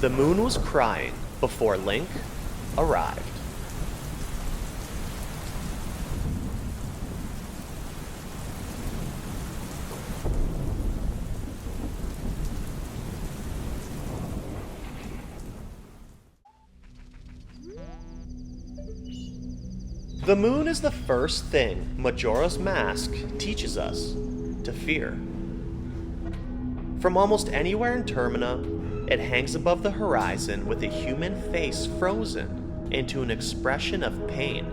The moon was crying before Link arrived. The moon is the first thing Majora's Mask teaches us to fear. From almost anywhere in Termina, it hangs above the horizon with a human face frozen into an expression of pain,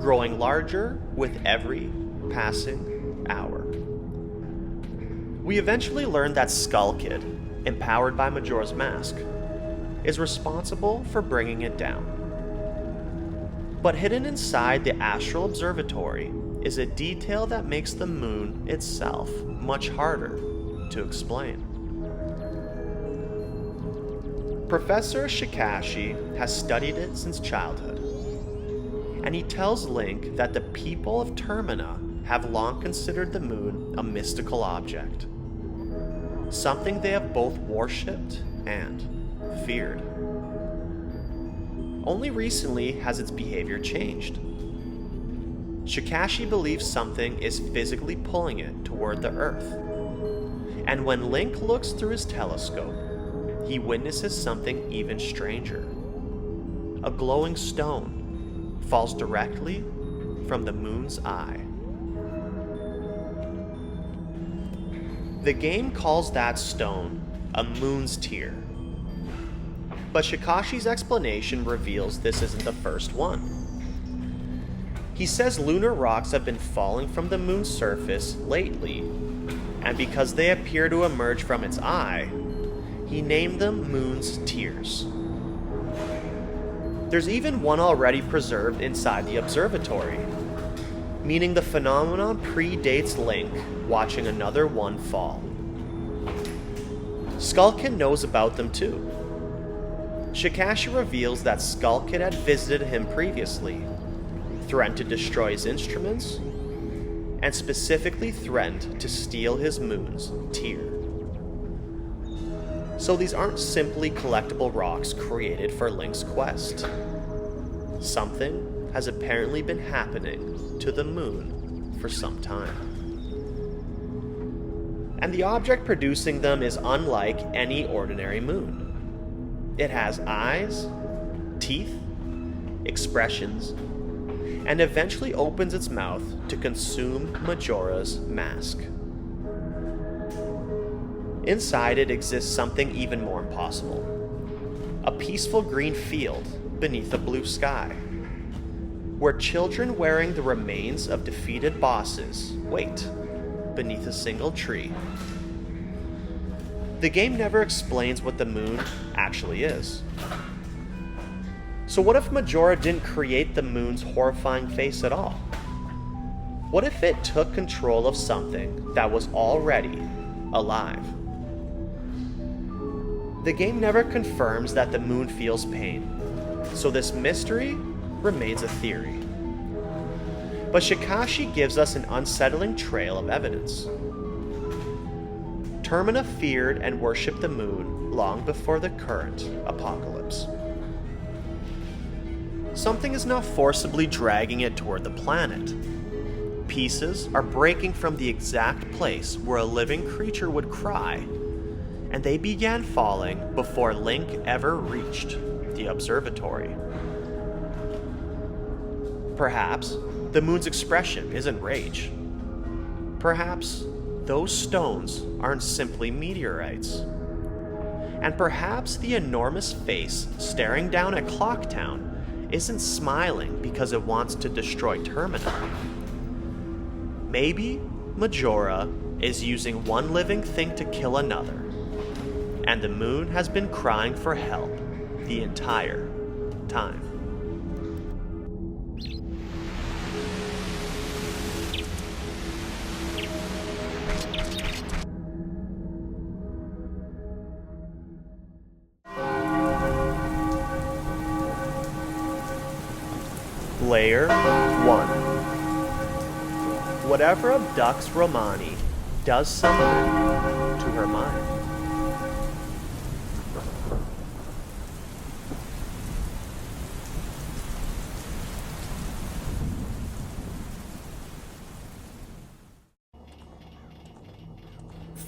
growing larger with every passing hour. We eventually learn that Skull Kid, empowered by Majora's Mask, is responsible for bringing it down. But hidden inside the Astral Observatory is a detail that makes the moon itself much harder to explain. Professor Shikashi has studied it since childhood, and he tells Link that the people of Termina have long considered the moon a mystical object, something they have both worshipped and feared. Only recently has its behavior changed. Shikashi believes something is physically pulling it toward the Earth, and when Link looks through his telescope, he witnesses something even stranger. A glowing stone falls directly from the moon's eye. The game calls that stone a moon's tear, but Shikashi's explanation reveals this isn't the first one. He says lunar rocks have been falling from the moon's surface lately, and because they appear to emerge from its eye, he named them Moon's Tears. There's even one already preserved inside the observatory, meaning the phenomenon predates Link watching another one fall. Skull Kid knows about them too. Shikashi reveals that Skull Kid had visited him previously, threatened to destroy his instruments, and specifically threatened to steal his moon's tear. So these aren't simply collectible rocks created for Link's quest. Something has apparently been happening to the moon for some time. And the object producing them is unlike any ordinary moon. It has eyes, teeth, expressions, and eventually opens its mouth to consume Majora's Mask. Inside it exists something even more impossible. A peaceful green field beneath a blue sky, where children wearing the remains of defeated bosses wait beneath a single tree. The game never explains what the moon actually is. So what if Majora didn't create the moon's horrifying face at all? What if it took control of something that was already alive? The game never confirms that the moon feels pain, so this mystery remains a theory. But Shikashi gives us an unsettling trail of evidence. Termina feared and worshipped the moon long before the current apocalypse. Something is now forcibly dragging it toward the planet. Pieces are breaking from the exact place where a living creature would cry, and they began falling before Link ever reached the observatory. Perhaps the moon's expression isn't rage. Perhaps those stones aren't simply meteorites. And perhaps the enormous face staring down at Clocktown isn't smiling because it wants to destroy Termina. Maybe Majora is using one living thing to kill another, and the moon has been crying for help the entire time. Layer 1. Whatever abducts Romani does something to her mind.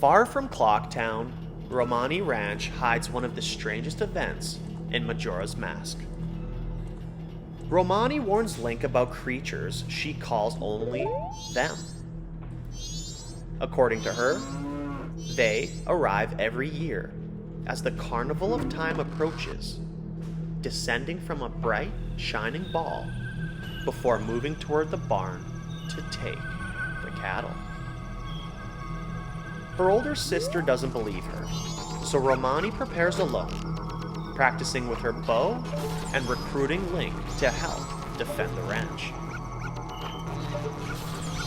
Far from Clocktown, Romani Ranch hides one of the strangest events in Majora's Mask. Romani warns Link about creatures she calls only them. According to her, they arrive every year as the Carnival of Time approaches, descending from a bright, shining ball before moving toward the barn to take the cattle. Her older sister doesn't believe her, so Romani prepares alone, practicing with her bow and recruiting Link to help defend the ranch.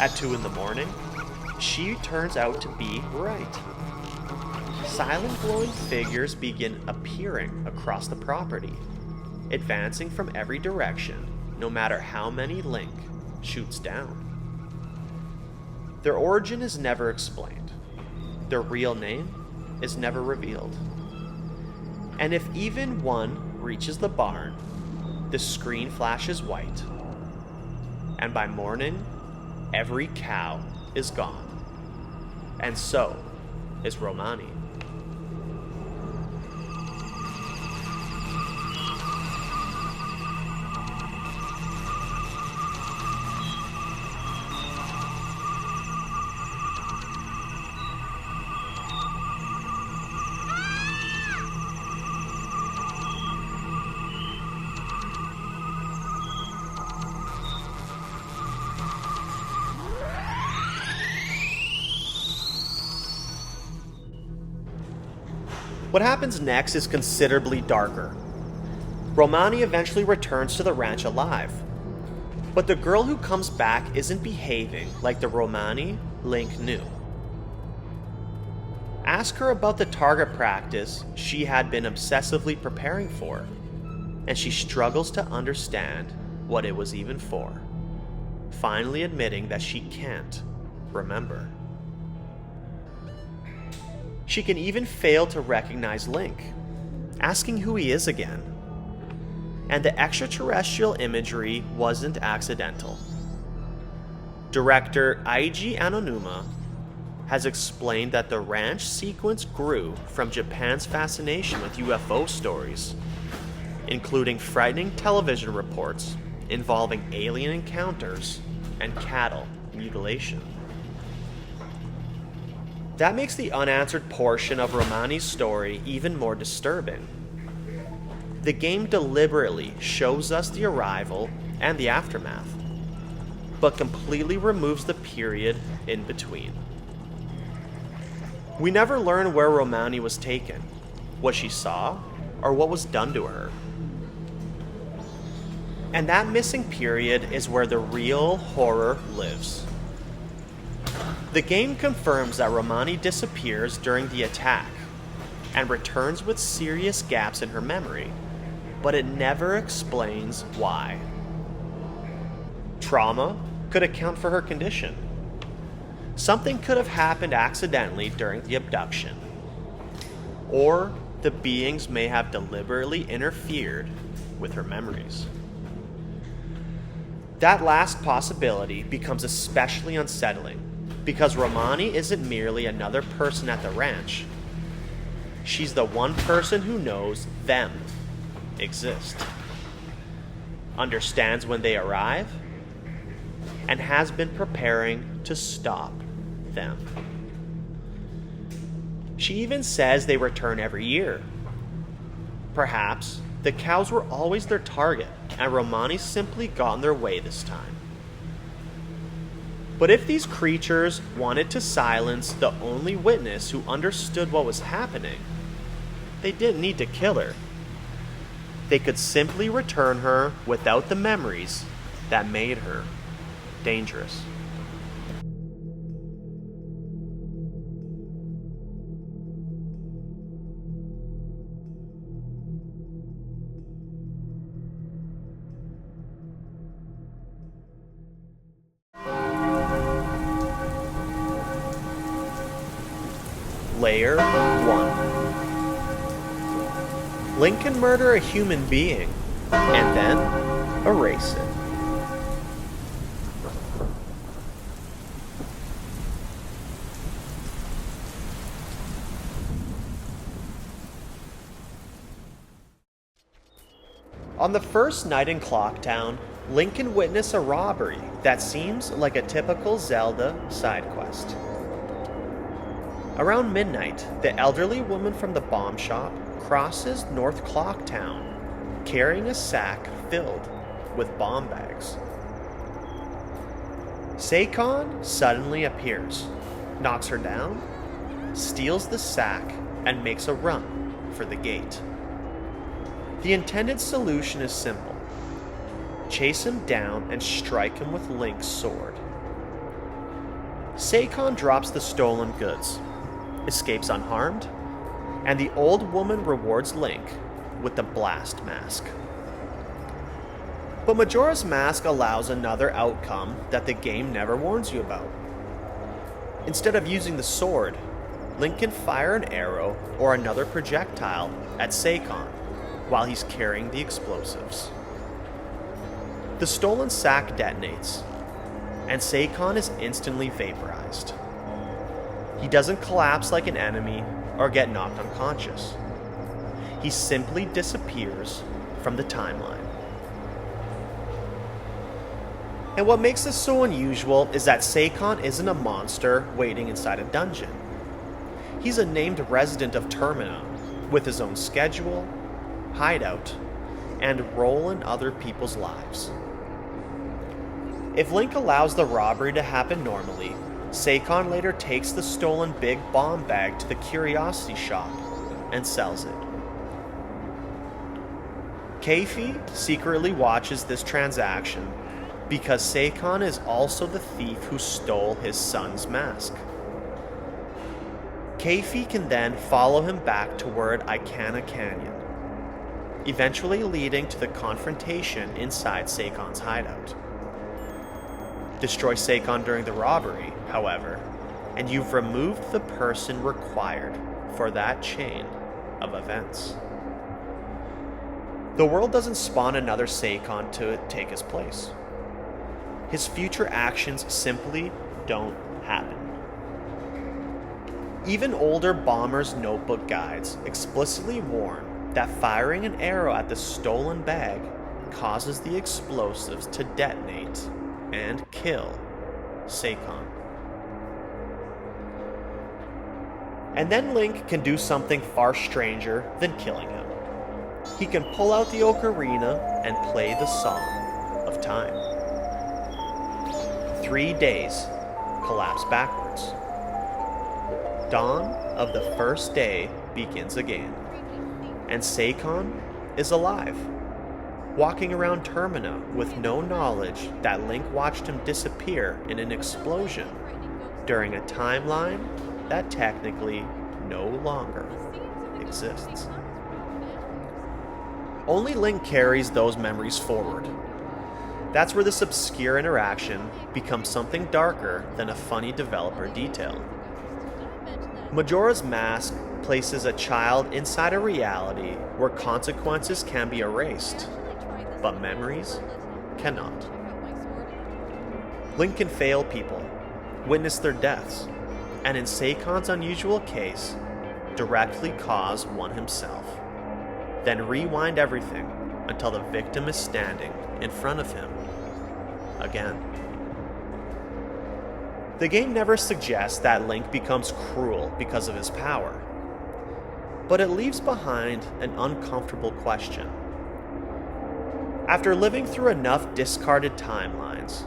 At 2 in the morning, she turns out to be right. Silent glowing figures begin appearing across the property, advancing from every direction, no matter how many Link shoots down. Their origin is never explained. Their real name is never revealed. And if even one reaches the barn, the screen flashes white. And by morning, every cow is gone. And so is Romani. What happens next is considerably darker. Romani eventually returns to the ranch alive, but the girl who comes back isn't behaving like the Romani Link knew. Ask her about the target practice she had been obsessively preparing for, and she struggles to understand what it was even for, finally admitting that she can't remember. She can even fail to recognize Link, asking who he is again. And the extraterrestrial imagery wasn't accidental. Director Eiji Aonuma has explained that the ranch sequence grew from Japan's fascination with UFO stories, including frightening television reports involving alien encounters and cattle mutilation. That makes the unanswered portion of Romani's story even more disturbing. The game deliberately shows us the arrival and the aftermath, but completely removes the period in between. We never learn where Romani was taken, what she saw, or what was done to her. And that missing period is where the real horror lives. The game confirms that Romani disappears during the attack and returns with serious gaps in her memory, but it never explains why. Trauma could account for her condition. Something could have happened accidentally during the abduction, or the beings may have deliberately interfered with her memories. That last possibility becomes especially unsettling, because Romani isn't merely another person at the ranch. She's the one person who knows them exist, understands when they arrive, and has been preparing to stop them. She even says they return every year. Perhaps the cows were always their target, and Romani simply got in their way this time. But if these creatures wanted to silence the only witness who understood what was happening, they didn't need to kill her. They could simply return her without the memories that made her dangerous. Layer 1. Link can murder a human being and then erase it. On the first night in Clocktown, Link can witness a robbery that seems like a typical Zelda side quest. Around midnight, the elderly woman from the bomb shop crosses North Clocktown, carrying a sack filled with bomb bags. Seikon suddenly appears, knocks her down, steals the sack, and makes a run for the gate. The intended solution is simple. Chase him down and strike him with Link's sword. Seikon drops the stolen goods, escapes unharmed, and the old woman rewards Link with the blast mask. But Majora's Mask allows another outcome that the game never warns you about. Instead of using the sword, Link can fire an arrow or another projectile at Seikon while he's carrying the explosives. The stolen sack detonates, and Seikon is instantly vaporized. He doesn't collapse like an enemy or get knocked unconscious. He simply disappears from the timeline. And what makes this so unusual is that Seikon isn't a monster waiting inside a dungeon. He's a named resident of Termina with his own schedule, hideout, and role in other people's lives. If Link allows the robbery to happen normally, Seikon later takes the stolen big bomb bag to the curiosity shop and sells it. Keifi secretly watches this transaction because Seikon is also the thief who stole his son's mask. Keifi can then follow him back toward Icana Canyon, eventually leading to the confrontation inside Seikon's hideout. Destroy Seikon during the robbery, however, and you've removed the person required for that chain of events. The world doesn't spawn another Seikon to take his place. His future actions simply don't happen. Even older Bomber's Notebook guides explicitly warn that firing an arrow at the stolen bag causes the explosives to detonate and kill Seikon. And then Link can do something far stranger than killing him. He can pull out the ocarina and play the Song of Time. 3 days collapse backwards. Dawn of the first day begins again, and Seikon is alive, walking around Termina with no knowledge that Link watched him disappear in an explosion during a timeline that technically no longer exists. Only Link carries those memories forward. That's where this obscure interaction becomes something darker than a funny developer detail. Majora's Mask places a child inside a reality where consequences can be erased, but memories cannot. Link can fail people, witness their deaths, and in Seikon's unusual case, directly cause one himself. Then rewind everything until the victim is standing in front of him again. The game never suggests that Link becomes cruel because of his power, but it leaves behind an uncomfortable question. After living through enough discarded timelines,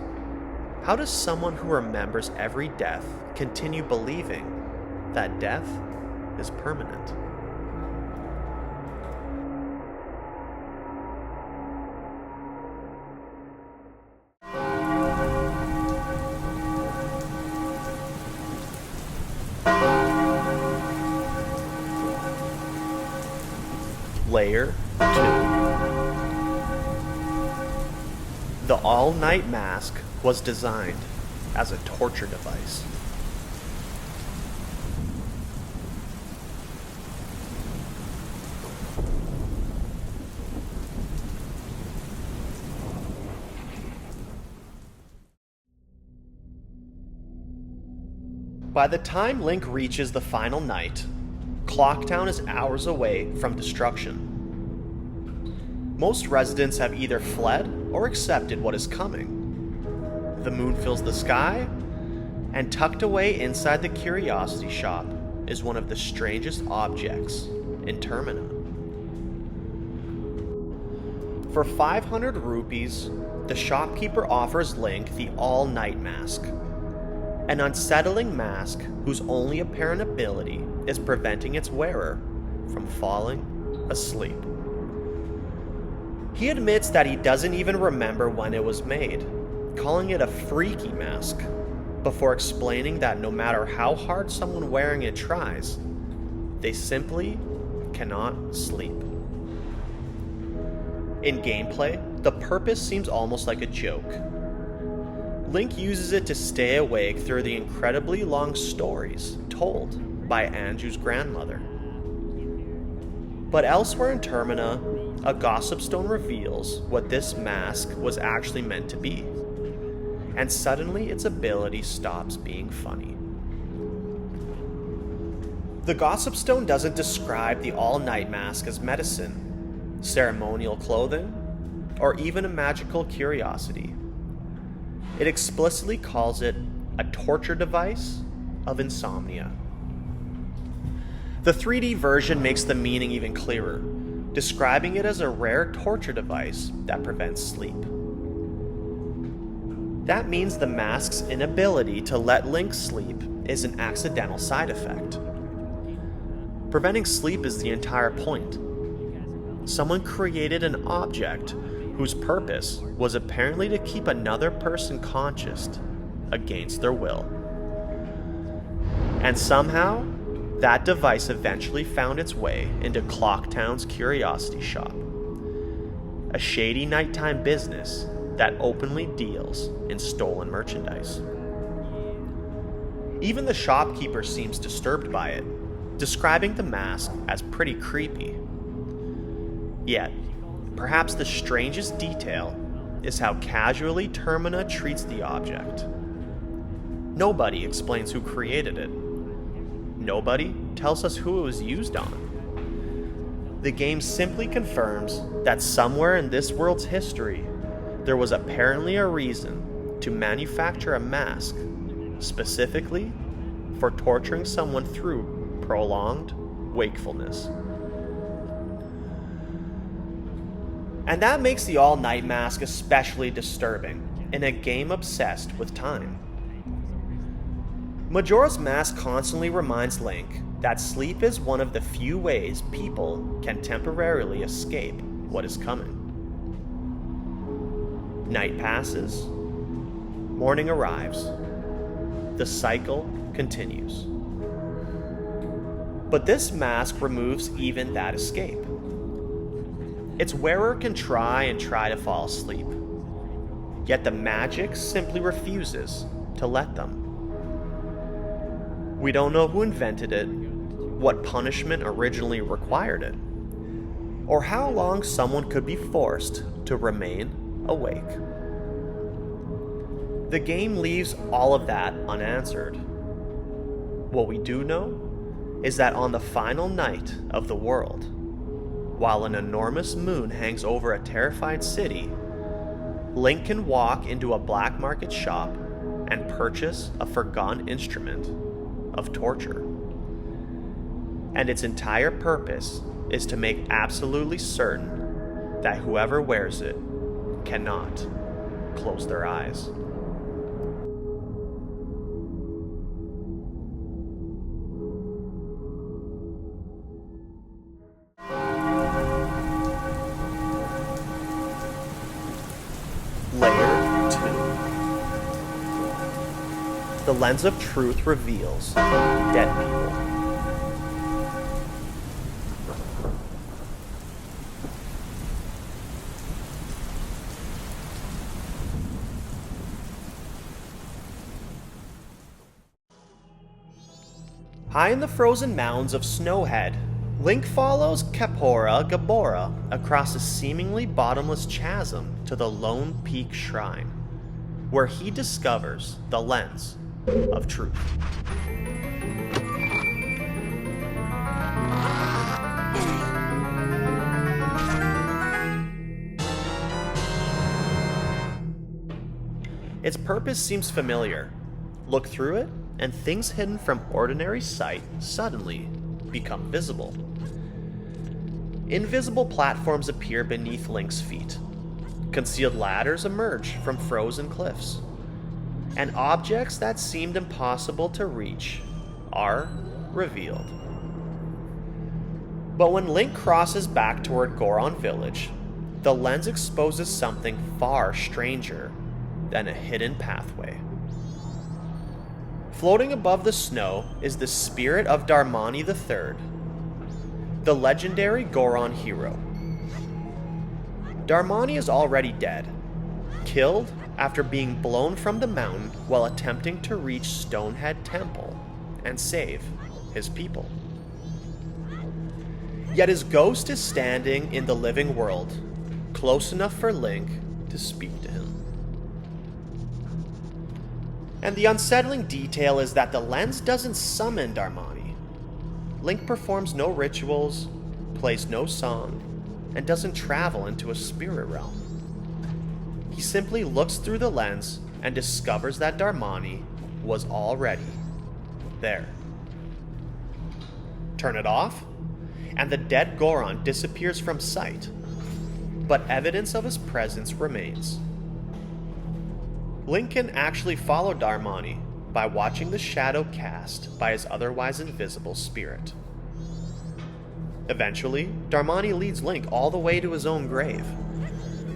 how does someone who remembers every death continue believing that death is permanent? Layer 2. The all-night mask was designed as a torture device. By the time Link reaches the final night, Clocktown is hours away from destruction. Most residents have either fled or accepted what is coming. The moon fills the sky, and tucked away inside the curiosity shop is one of the strangest objects in Termina. For 500 rupees, the shopkeeper offers Link the all-night mask, an unsettling mask whose only apparent ability is preventing its wearer from falling asleep. He admits that he doesn't even remember when it was made, calling it a freaky mask, before explaining that no matter how hard someone wearing it tries, they simply cannot sleep. In gameplay, the purpose seems almost like a joke. Link uses it to stay awake through the incredibly long stories told by Anju's grandmother. But elsewhere in Termina, a gossip stone reveals what this mask was actually meant to be, and suddenly its ability stops being funny. The gossip stone doesn't describe the all-night mask as medicine, ceremonial clothing, or even a magical curiosity. It explicitly calls it a torture device of insomnia. The 3D version makes the meaning even clearer, describing it as a rare torture device that prevents sleep. That means the mask's inability to let Link sleep is an accidental side effect. Preventing sleep is the entire point. Someone created an object whose purpose was apparently to keep another person conscious against their will. And somehow, that device eventually found its way into Clocktown's curiosity shop, a shady nighttime business that openly deals in stolen merchandise. Even the shopkeeper seems disturbed by it, describing the mask as pretty creepy. Yet, perhaps the strangest detail is how casually Termina treats the object. Nobody explains who created it. Nobody tells us who it was used on. The game simply confirms that somewhere in this world's history, there was apparently a reason to manufacture a mask specifically for torturing someone through prolonged wakefulness. And that makes the all-night mask especially disturbing in a game obsessed with time. Majora's Mask constantly reminds Link that sleep is one of the few ways people can temporarily escape what is coming. Night passes, morning arrives, the cycle continues. But this mask removes even that escape. Its wearer can try to fall asleep, yet the magic simply refuses to let them. We don't know who invented it, what punishment originally required it, or how long someone could be forced to remain awake. The game leaves all of that unanswered. What we do know is that on the final night of the world, while an enormous moon hangs over a terrified city, Link can walk into a black market shop and purchase a forgotten instrument of torture. And its entire purpose is to make absolutely certain that whoever wears it cannot close their eyes. Layer 2. The lens of truth reveals dead people. High in the frozen mountains of Snowhead, Link follows Kapora Gabora across a seemingly bottomless chasm to the Lone Peak Shrine, where he discovers the lens of truth. Its purpose seems familiar. Look through it, and things hidden from ordinary sight suddenly become visible. Invisible platforms appear beneath Link's feet. Concealed ladders emerge from frozen cliffs. And objects that seemed impossible to reach are revealed. But when Link crosses back toward Goron Village, the lens exposes something far stranger than a hidden pathway. Floating above the snow is the spirit of Darmani III, the legendary Goron hero. Darmani is already dead, killed after being blown from the mountain while attempting to reach Stonehead Temple and save his people. Yet his ghost is standing in the living world, close enough for Link to speak to him. And the unsettling detail is that the lens doesn't summon Darmani. Link performs no rituals, plays no song, and doesn't travel into a spirit realm. He simply looks through the lens and discovers that Darmani was already there. Turn it off, and the dead Goron disappears from sight, but evidence of his presence remains. Link can actually follow Darmani by watching the shadow cast by his otherwise invisible spirit. Eventually, Darmani leads Link all the way to his own grave,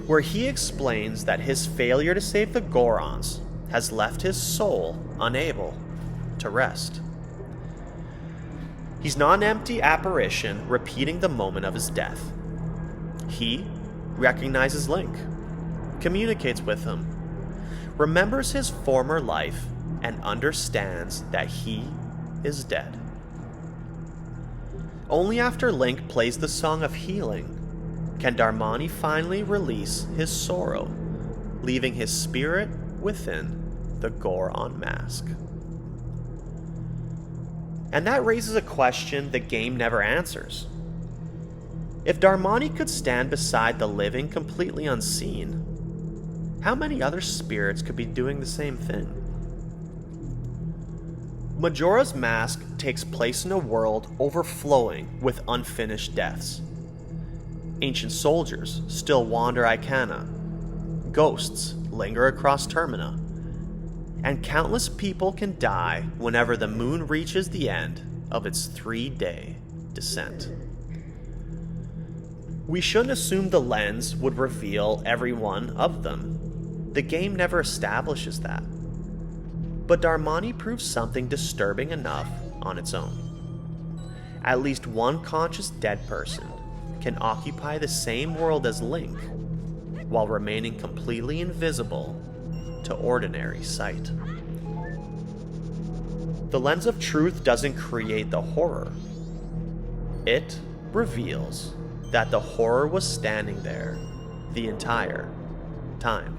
where he explains that his failure to save the Gorons has left his soul unable to rest. He's not an empty apparition repeating the moment of his death. He recognizes Link, communicates with him, remembers his former life, and understands that he is dead. Only after Link plays the Song of Healing can Darmani finally release his sorrow, leaving his spirit within the Goron mask. And that raises a question the game never answers. If Darmani could stand beside the living completely unseen, how many other spirits could be doing the same thing? Majora's Mask takes place in a world overflowing with unfinished deaths. Ancient soldiers still wander Icana, ghosts linger across Termina, and countless people can die whenever the moon reaches the end of its 3-day descent. We shouldn't assume the lens would reveal every one of them. The game never establishes that. But Darmani proves something disturbing enough on its own. At least one conscious dead person can occupy the same world as Link while remaining completely invisible to ordinary sight. The lens of truth doesn't create the horror. It reveals that the horror was standing there the entire time.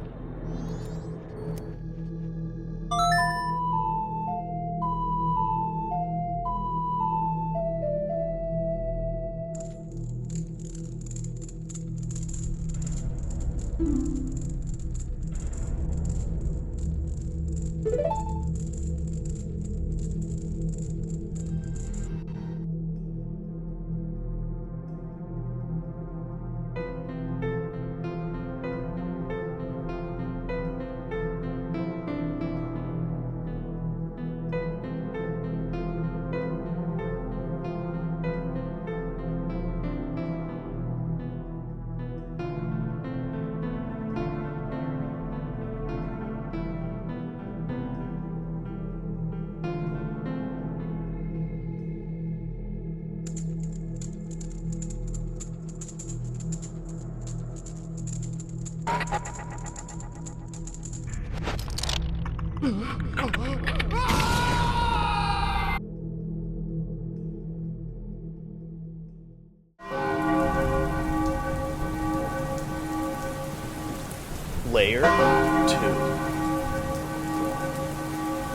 Layer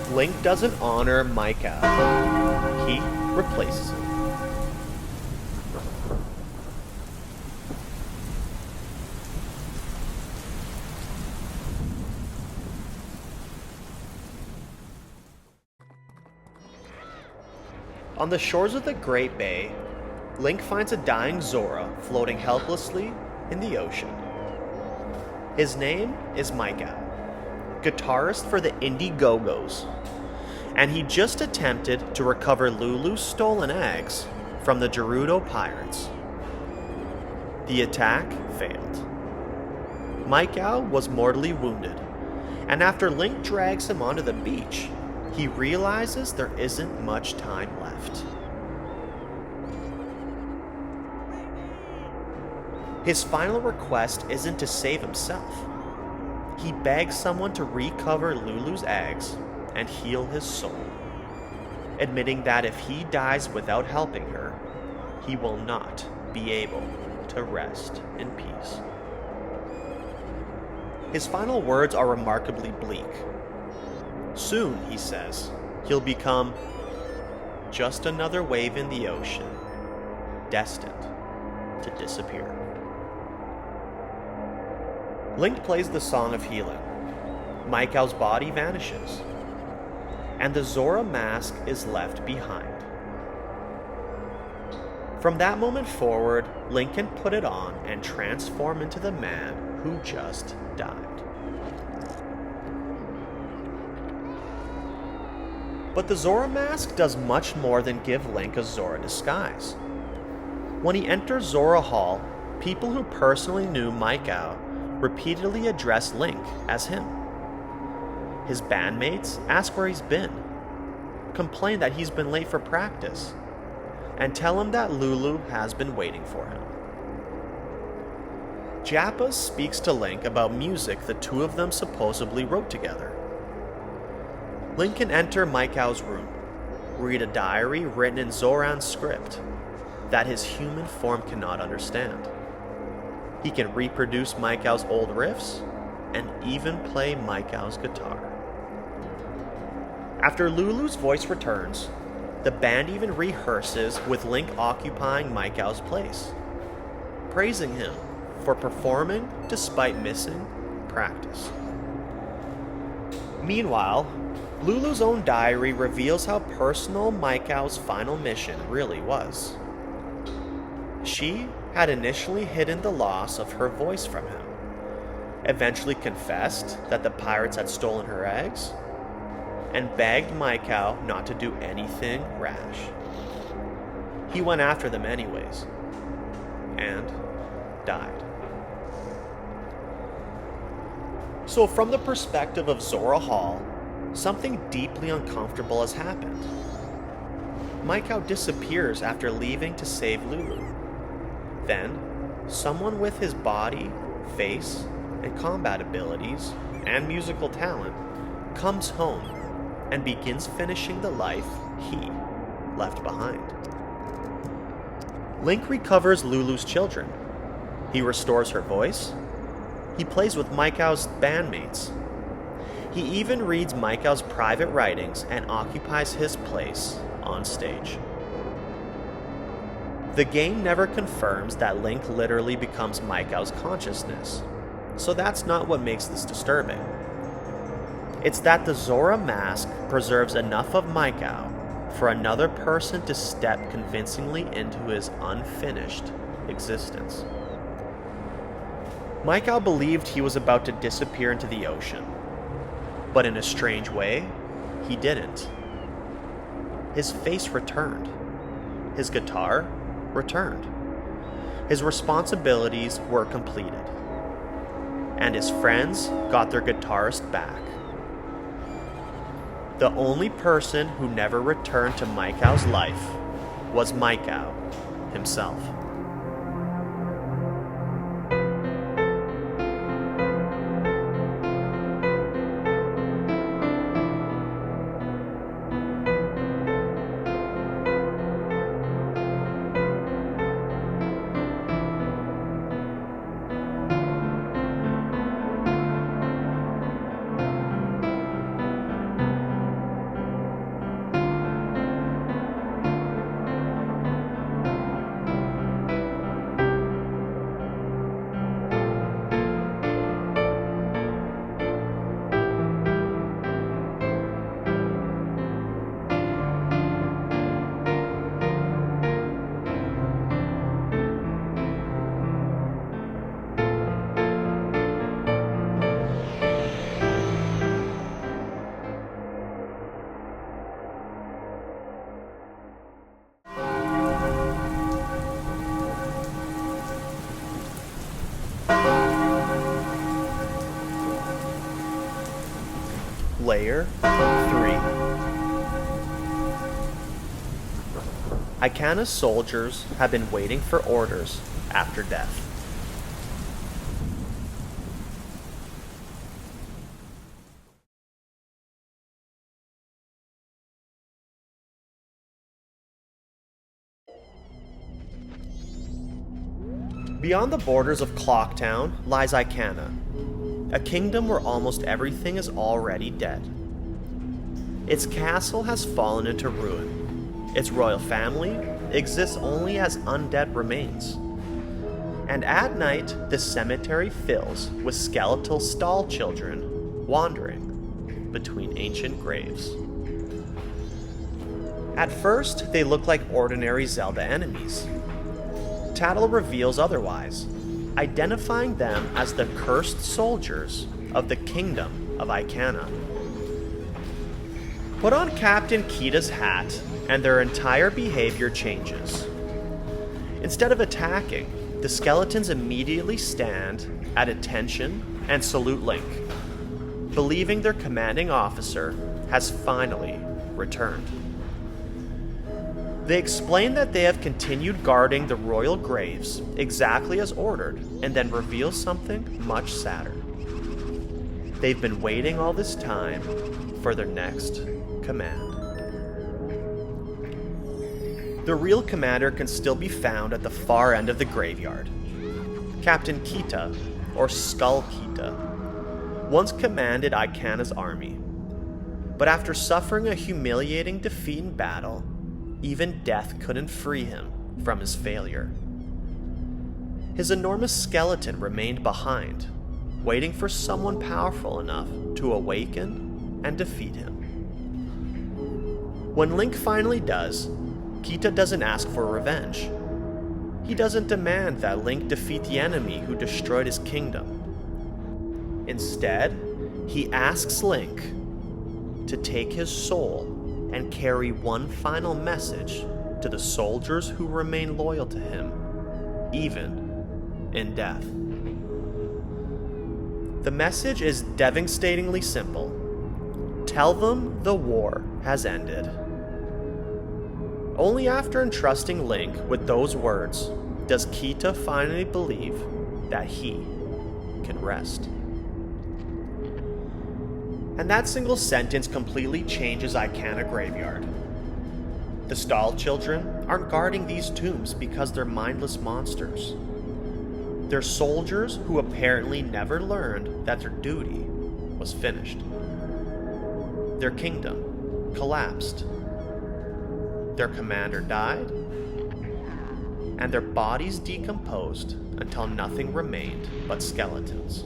2. Link doesn't honor Micah. He replaces him. On the shores of the Great Bay, Link finds a dying Zora floating helplessly in the ocean. His name is Maikao, guitarist for the Indie-Go-Go's, and he just attempted to recover Lulu's stolen eggs from the Gerudo pirates. The attack failed. Maikao was mortally wounded, and after Link drags him onto the beach, he realizes there isn't much time left. His final request isn't to save himself. He begs someone to recover Lulu's eggs and heal his soul, admitting that if he dies without helping her, he will not be able to rest in peace. His final words are remarkably bleak. Soon, he says, he'll become just another wave in the ocean, destined to disappear. Link plays the Song of Healing. Maikao's body vanishes, and the Zora mask is left behind. From that moment forward, Link can put it on and transform into the man who just died. But the Zora mask does much more than give Link a Zora disguise. When he enters Zora Hall, people who personally knew Maikao repeatedly address Link as him. His bandmates ask where he's been, complain that he's been late for practice, and tell him that Lulu has been waiting for him. Jappa speaks to Link about music the two of them supposedly wrote together. Link can enter Maikao's room, read a diary written in Zoran's script that his human form cannot understand. He can reproduce Maikao's old riffs and even play Maikao's guitar. After Lulu's voice returns, the band even rehearses with Link occupying Maikao's place, praising him for performing despite missing practice. Meanwhile, Lulu's own diary reveals how personal Maikao's final mission really was. She had initially hidden the loss of her voice from him, eventually confessed that the pirates had stolen her eggs, and begged Maikao not to do anything rash. He went after them anyways, and died. So from the perspective of Zora Hall, something deeply uncomfortable has happened. Maikao disappears after leaving to save Lulu. Then, someone with his body, face, and combat abilities, and musical talent comes home and begins finishing the life he left behind. Link recovers Lulu's children. He restores her voice. He plays with Maikao's bandmates. He even reads Maikao's private writings and occupies his place on stage. The game never confirms that Link literally becomes Maikao's consciousness, so that's not what makes this disturbing. It's that the Zora mask preserves enough of Maikao for another person to step convincingly into his unfinished existence. Maikao believed he was about to disappear into the ocean, but in a strange way, he didn't. His face returned. His guitar returned. His responsibilities were completed. And his friends got their guitarist back. The only person who never returned to Maikao's life was Maikao himself. Layer 3. Icana's soldiers have been waiting for orders after death. Beyond the borders of Clocktown lies Icana, a kingdom where almost everything is already dead. Its castle has fallen into ruin. Its royal family exists only as undead remains. And at night, the cemetery fills with skeletal stall children wandering between ancient graves. At first, they look like ordinary Zelda enemies. Tattle reveals otherwise, identifying them as the cursed soldiers of the kingdom of Icana. Put on Captain Kita's hat, and their entire behavior changes. Instead of attacking, the skeletons immediately stand at attention and salute Link, believing their commanding officer has finally returned. They explain that they have continued guarding the royal graves exactly as ordered, and then reveal something much sadder. They've been waiting all this time for their next command. The real commander can still be found at the far end of the graveyard. Captain Kita, or Skull Kita, once commanded Icana's army, but after suffering a humiliating defeat in battle, even death couldn't free him from his failure. His enormous skeleton remained behind, waiting for someone powerful enough to awaken and defeat him. When Link finally does, Kita doesn't ask for revenge. He doesn't demand that Link defeat the enemy who destroyed his kingdom. Instead, he asks Link to take his soul and carry one final message to the soldiers who remain loyal to him, even in death. The message is devastatingly simple. Tell them the war has ended. Only after entrusting Link with those words does Kita finally believe that he can rest. And that single sentence completely changes Icana Graveyard. The Stall children aren't guarding these tombs because they're mindless monsters. They're soldiers who apparently never learned that their duty was finished. Their kingdom collapsed. Their commander died, and their bodies decomposed until nothing remained but skeletons.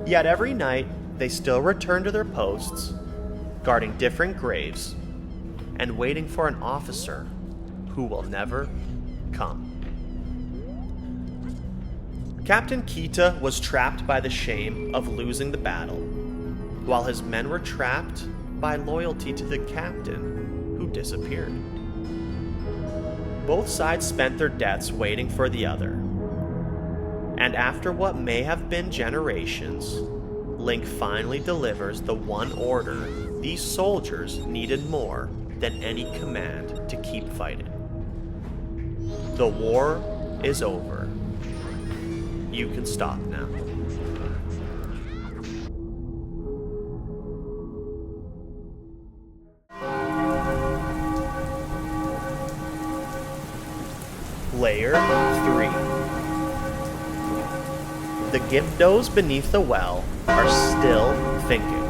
Yet every night, they still return to their posts, guarding different graves, and waiting for an officer who will never come. Captain Kita was trapped by the shame of losing the battle, while his men were trapped by loyalty to the captain who disappeared. Both sides spent their deaths waiting for the other. And after what may have been generations, Link finally delivers the one order these soldiers needed more than any command to keep fighting. The war is over. You can stop now. Layer 3. The Gyptos beneath the well are still thinking.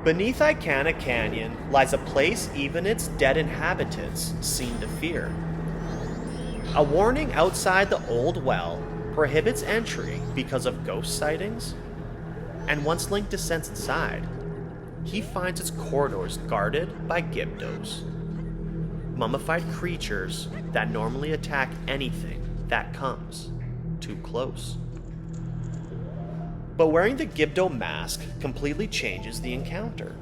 Beneath Icana Canyon lies a place even its dead inhabitants seem to fear. A warning outside the old well prohibits entry because of ghost sightings, and once Link descends inside, he finds its corridors guarded by Gyptos, mummified creatures that normally attack anything that comes too close. But wearing the Gypto mask completely changes the encounter.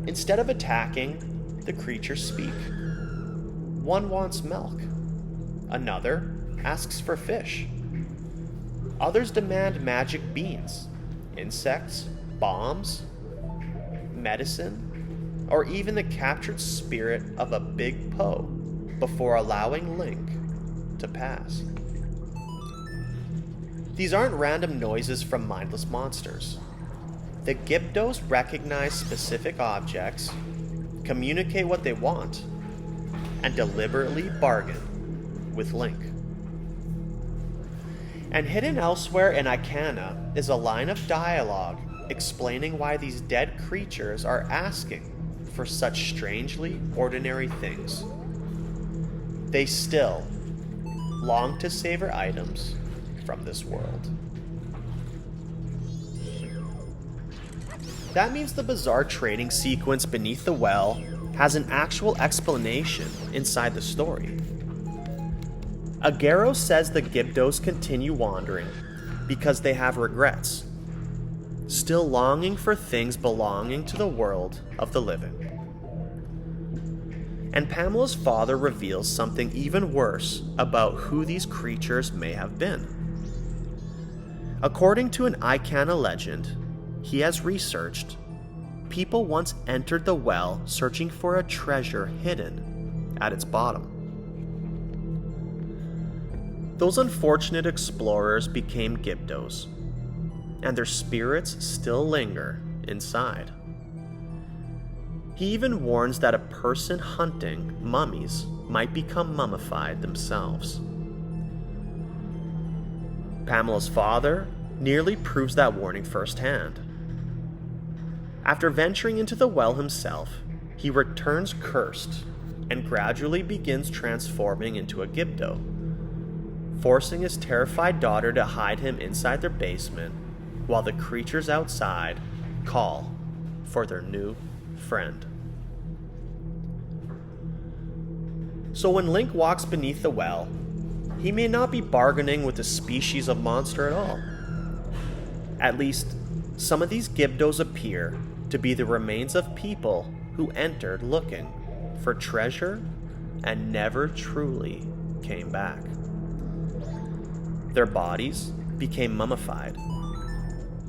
Instead of attacking, the creatures speak. One wants milk. Another asks for fish. Others demand magic beans, insects, bombs, medicine, or even the captured spirit of a big Poe before allowing Link to pass. These aren't random noises from mindless monsters. The Gyptos recognize specific objects, communicate what they want, and deliberately bargain with Link. And hidden elsewhere in Icana is a line of dialogue explaining why these dead creatures are asking for such strangely ordinary things. They still long to savor items from this world. That means the bizarre training sequence beneath the well has an actual explanation inside the story. Agero says the Gyptos continue wandering because they have regrets, still longing for things belonging to the world of the living. And Pamela's father reveals something even worse about who these creatures may have been. According to an Icana legend he has researched, people once entered the well searching for a treasure hidden at its bottom. Those unfortunate explorers became Gyptos, and their spirits still linger inside. He even warns that a person hunting mummies might become mummified themselves. Pamela's father nearly proves that warning firsthand. After venturing into the well himself, he returns cursed and gradually begins transforming into a Gypto, forcing his terrified daughter to hide him inside their basement while the creatures outside call for their new friend. So when Link walks beneath the well, he may not be bargaining with a species of monster at all. At least, some of these Gyptos appear to be the remains of people who entered looking for treasure and never truly came back. Their bodies became mummified,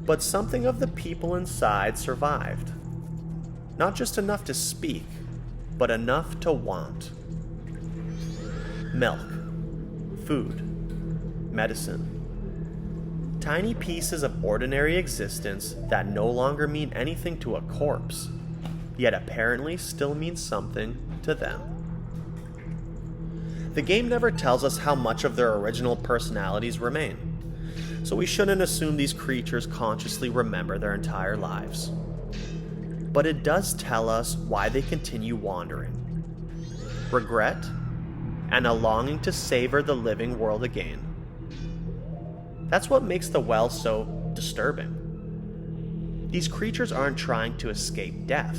but something of the people inside survived. Not just enough to speak, but enough to want. Milk, food, medicine. Tiny pieces of ordinary existence that no longer mean anything to a corpse, yet apparently still mean something to them. The game never tells us how much of their original personalities remain, so we shouldn't assume these creatures consciously remember their entire lives. But it does tell us why they continue wandering. Regret, and a longing to savor the living world again. That's what makes the well so disturbing. These creatures aren't trying to escape death.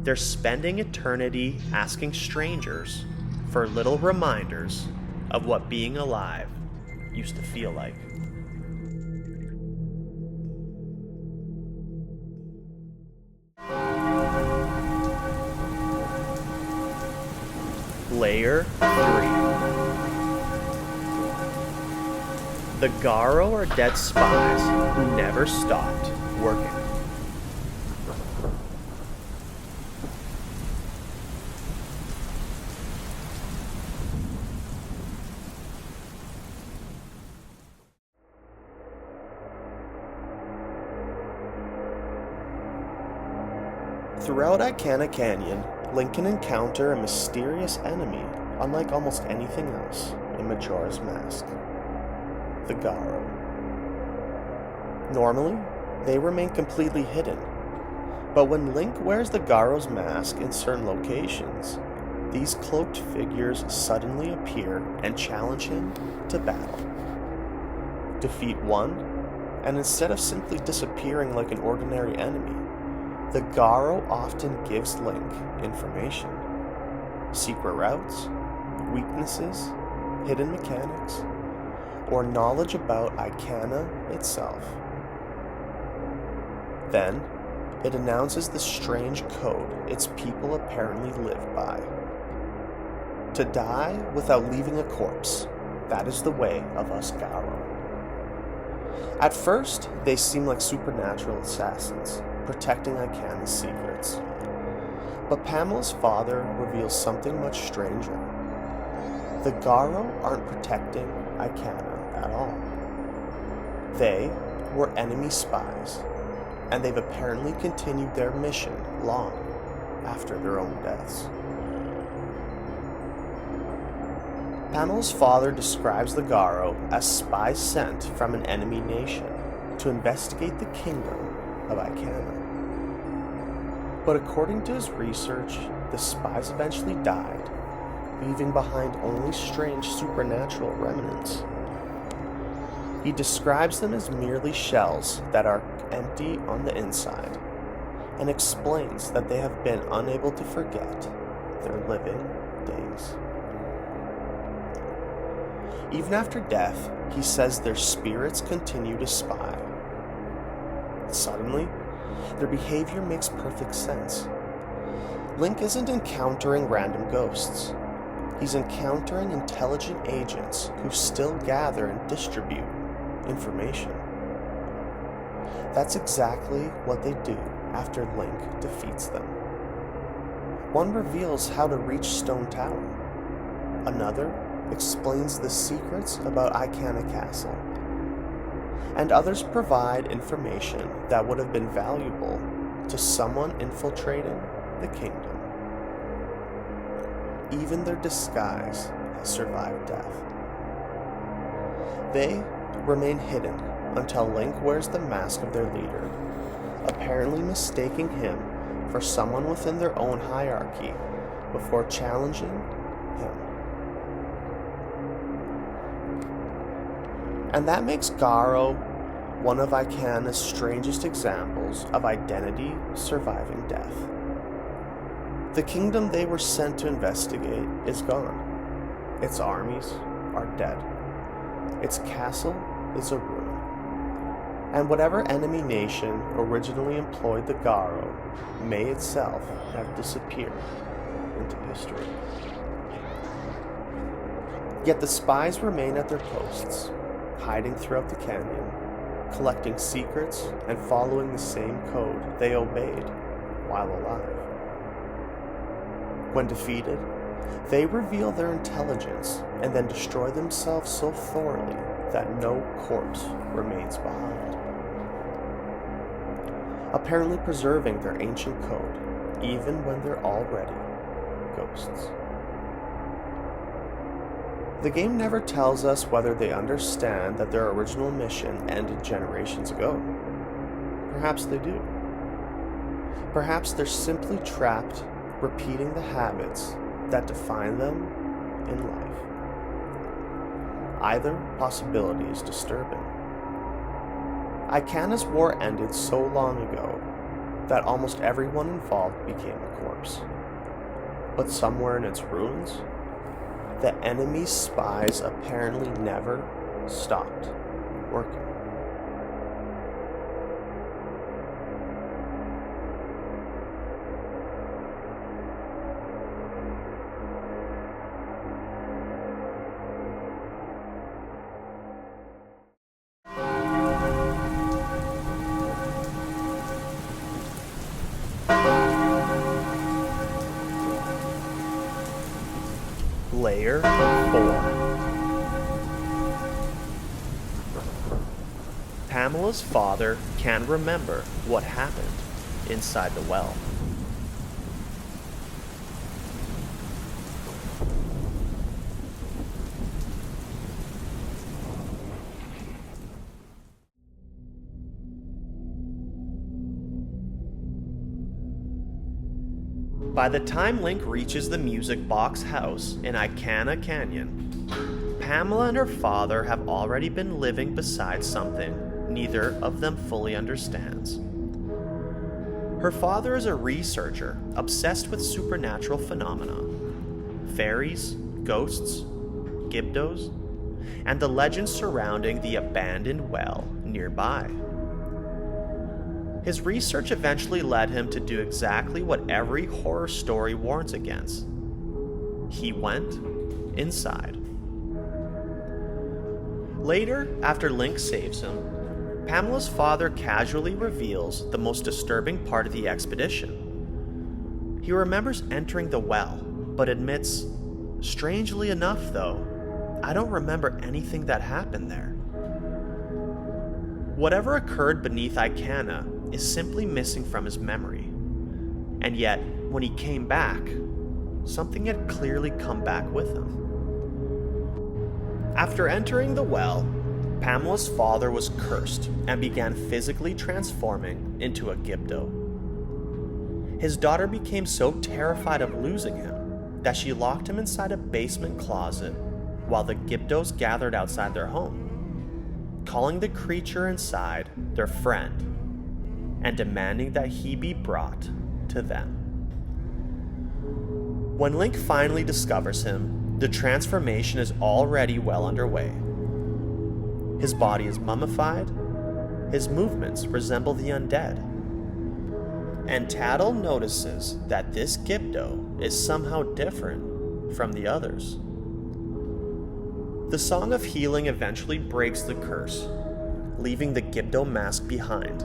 They're spending eternity asking strangers for little reminders of what being alive used to feel like. Layer 3. The Garo are dead spies who never stopped working. Throughout Icana Canyon, Link can encounter a mysterious enemy unlike almost anything else in Majora's Mask: the Garo. Normally, they remain completely hidden, but when Link wears the Garo's mask in certain locations, these cloaked figures suddenly appear and challenge him to battle. Defeat one, and instead of simply disappearing like an ordinary enemy, the Garo often gives Link information. Secret routes, weaknesses, hidden mechanics, or knowledge about Icana itself. Then, it announces the strange code its people apparently live by. To die without leaving a corpse, that is the way of us Garo. At first, they seem like supernatural assassins, protecting Icana's secrets. But Pamela's father reveals something much stranger. The Garo aren't protecting Icana at all. They were enemy spies, and they've apparently continued their mission long after their own deaths. Pamela's father describes the Garo as spies sent from an enemy nation to investigate the kingdom of Icana. But according to his research, the spies eventually died, leaving behind only strange supernatural remnants. He describes them as merely shells that are empty on the inside, and explains that they have been unable to forget their living days. Even after death, he says their spirits continue to spy. Suddenly, their behavior makes perfect sense. Link isn't encountering random ghosts. He's encountering intelligent agents who still gather and distribute information. That's exactly what they do after Link defeats them. One reveals how to reach Stone Tower. Another explains the secrets about Icana Castle. And others provide information that would have been valuable to someone infiltrating the kingdom. Even their disguise has survived death. They remain hidden until Link wears the mask of their leader, apparently mistaking him for someone within their own hierarchy before challenging him. And that makes Garo one of Icana's strangest examples of identity surviving death. The kingdom they were sent to investigate is gone. Its armies are dead. Its castle is a ruin. And whatever enemy nation originally employed the Garo may itself have disappeared into history. Yet the spies remain at their posts, hiding throughout the canyon, collecting secrets and following the same code they obeyed while alive. When defeated, they reveal their intelligence and then destroy themselves so thoroughly that no corpse remains behind, apparently preserving their ancient code even when they're already ghosts. The game never tells us whether they understand that their original mission ended generations ago. Perhaps they do. Perhaps they're simply trapped, repeating the habits that define them in life. Either possibility is disturbing. Icana's war ended so long ago that almost everyone involved became a corpse. But somewhere in its ruins, the enemy's spies apparently never stopped working. Layer 4. Pamela's father can remember what happened inside the well. By the time Link reaches the music box house in Icana Canyon, Pamela and her father have already been living beside something neither of them fully understands. Her father is a researcher obsessed with supernatural phenomena, fairies, ghosts, gibdos, and the legends surrounding the abandoned well nearby. His research eventually led him to do exactly what every horror story warns against. He went inside. Later, after Link saves him, Pamela's father casually reveals the most disturbing part of the expedition. He remembers entering the well, but admits, strangely enough though, I don't remember anything that happened there. Whatever occurred beneath Icana is simply missing from his memory. And yet, when he came back, something had clearly come back with him. After entering the well, Pamela's father was cursed and began physically transforming into a Gibdo. His daughter became so terrified of losing him that she locked him inside a basement closet while the Gibdos gathered outside their home, calling the creature inside their friend and demanding that he be brought to them. When Link finally discovers him, the transformation is already well underway. His body is mummified, his movements resemble the undead, and Tattle notices that this Gibdo is somehow different from the others. The Song of Healing eventually breaks the curse, leaving the Gibdo mask behind.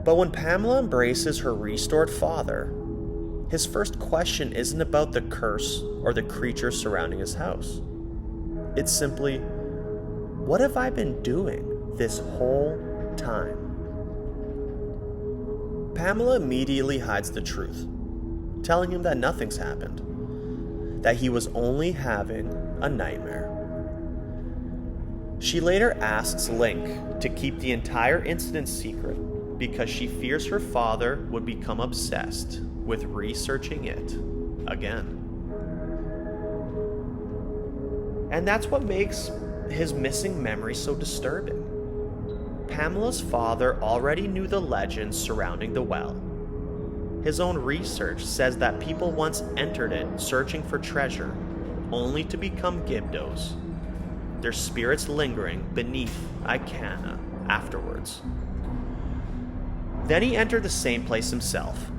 But when Pamela embraces her restored father, his first question isn't about the curse or the creatures surrounding his house. It's simply, what have I been doing this whole time? Pamela immediately hides the truth, telling him that nothing's happened, that he was only having a nightmare. She later asks Link to keep the entire incident secret because she fears her father would become obsessed with researching it again. And that's what makes his missing memory so disturbing. Pamela's father already knew the legends surrounding the well. His own research says that people once entered it searching for treasure, only to become Gibdos, their spirits lingering beneath Icana afterwards. Then he entered the same place himself,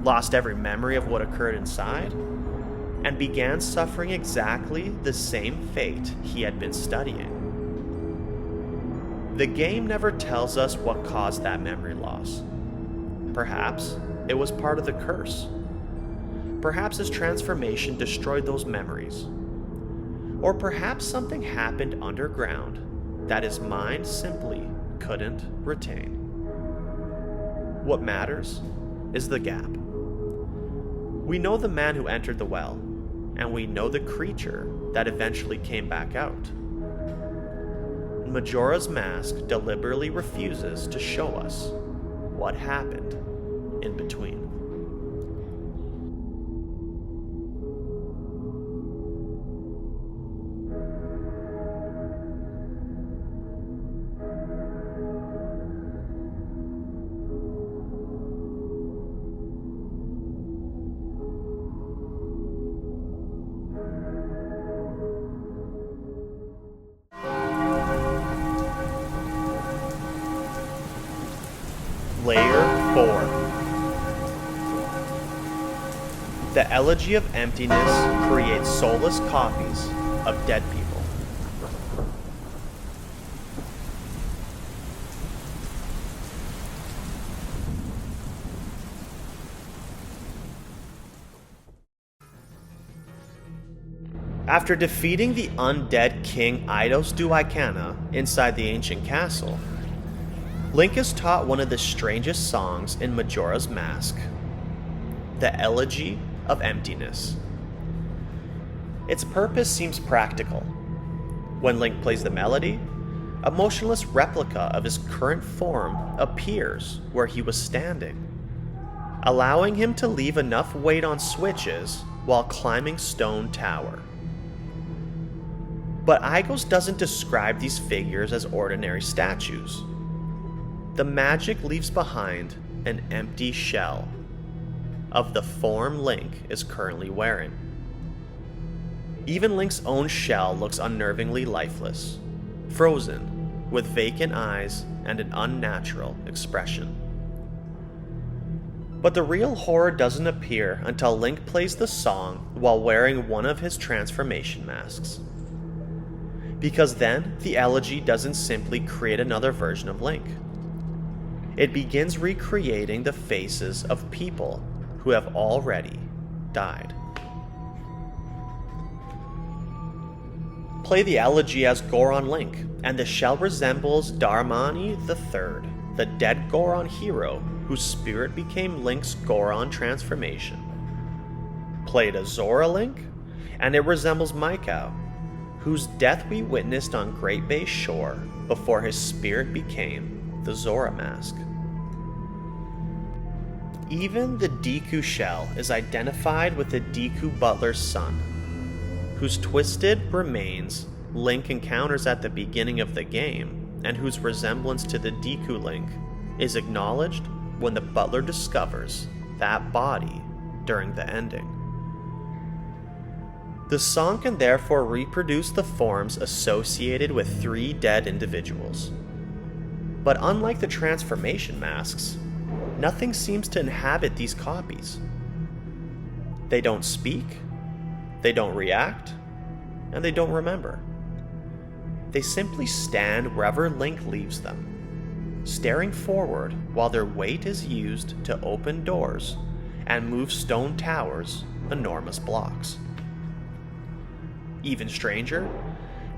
lost every memory of what occurred inside, and began suffering exactly the same fate he had been studying. The game never tells us what caused that memory loss. Perhaps it was part of the curse. Perhaps his transformation destroyed those memories. Or perhaps something happened underground that his mind simply couldn't retain. What matters is the gap. We know the man who entered the well, and we know the creature that eventually came back out. Majora's Mask deliberately refuses to show us what happened in between. Layer 4. The Elegy of Emptiness creates soulless copies of dead people. After defeating the undead King Eidos du Icana inside the ancient castle, Link is taught one of the strangest songs in Majora's Mask, the Elegy of Emptiness. Its purpose seems practical. When Link plays the melody, a motionless replica of his current form appears where he was standing, allowing him to leave enough weight on switches while climbing Stone Tower. But Eidos doesn't describe these figures as ordinary statues. The magic leaves behind an empty shell of the form Link is currently wearing. Even Link's own shell looks unnervingly lifeless, frozen, with vacant eyes and an unnatural expression. But the real horror doesn't appear until Link plays the song while wearing one of his transformation masks. Because then, the elegy doesn't simply create another version of Link. It begins recreating the faces of people who have already died. Play the elegy as Goron Link, and the shell resembles Darmani III, the dead Goron hero whose spirit became Link's Goron transformation. Play it as Zora Link, and it resembles Maikau, whose death we witnessed on Great Bay Shore before his spirit became the Zora mask. Even the Deku shell is identified with the Deku Butler's son, whose twisted remains Link encounters at the beginning of the game, and whose resemblance to the Deku Link is acknowledged when the butler discovers that body during the ending. The song can therefore reproduce the forms associated with 3 dead individuals. But unlike the transformation masks, nothing seems to inhabit these copies. They don't speak, they don't react, and they don't remember. They simply stand wherever Link leaves them, staring forward while their weight is used to open doors and move stone towers enormous blocks. Even stranger,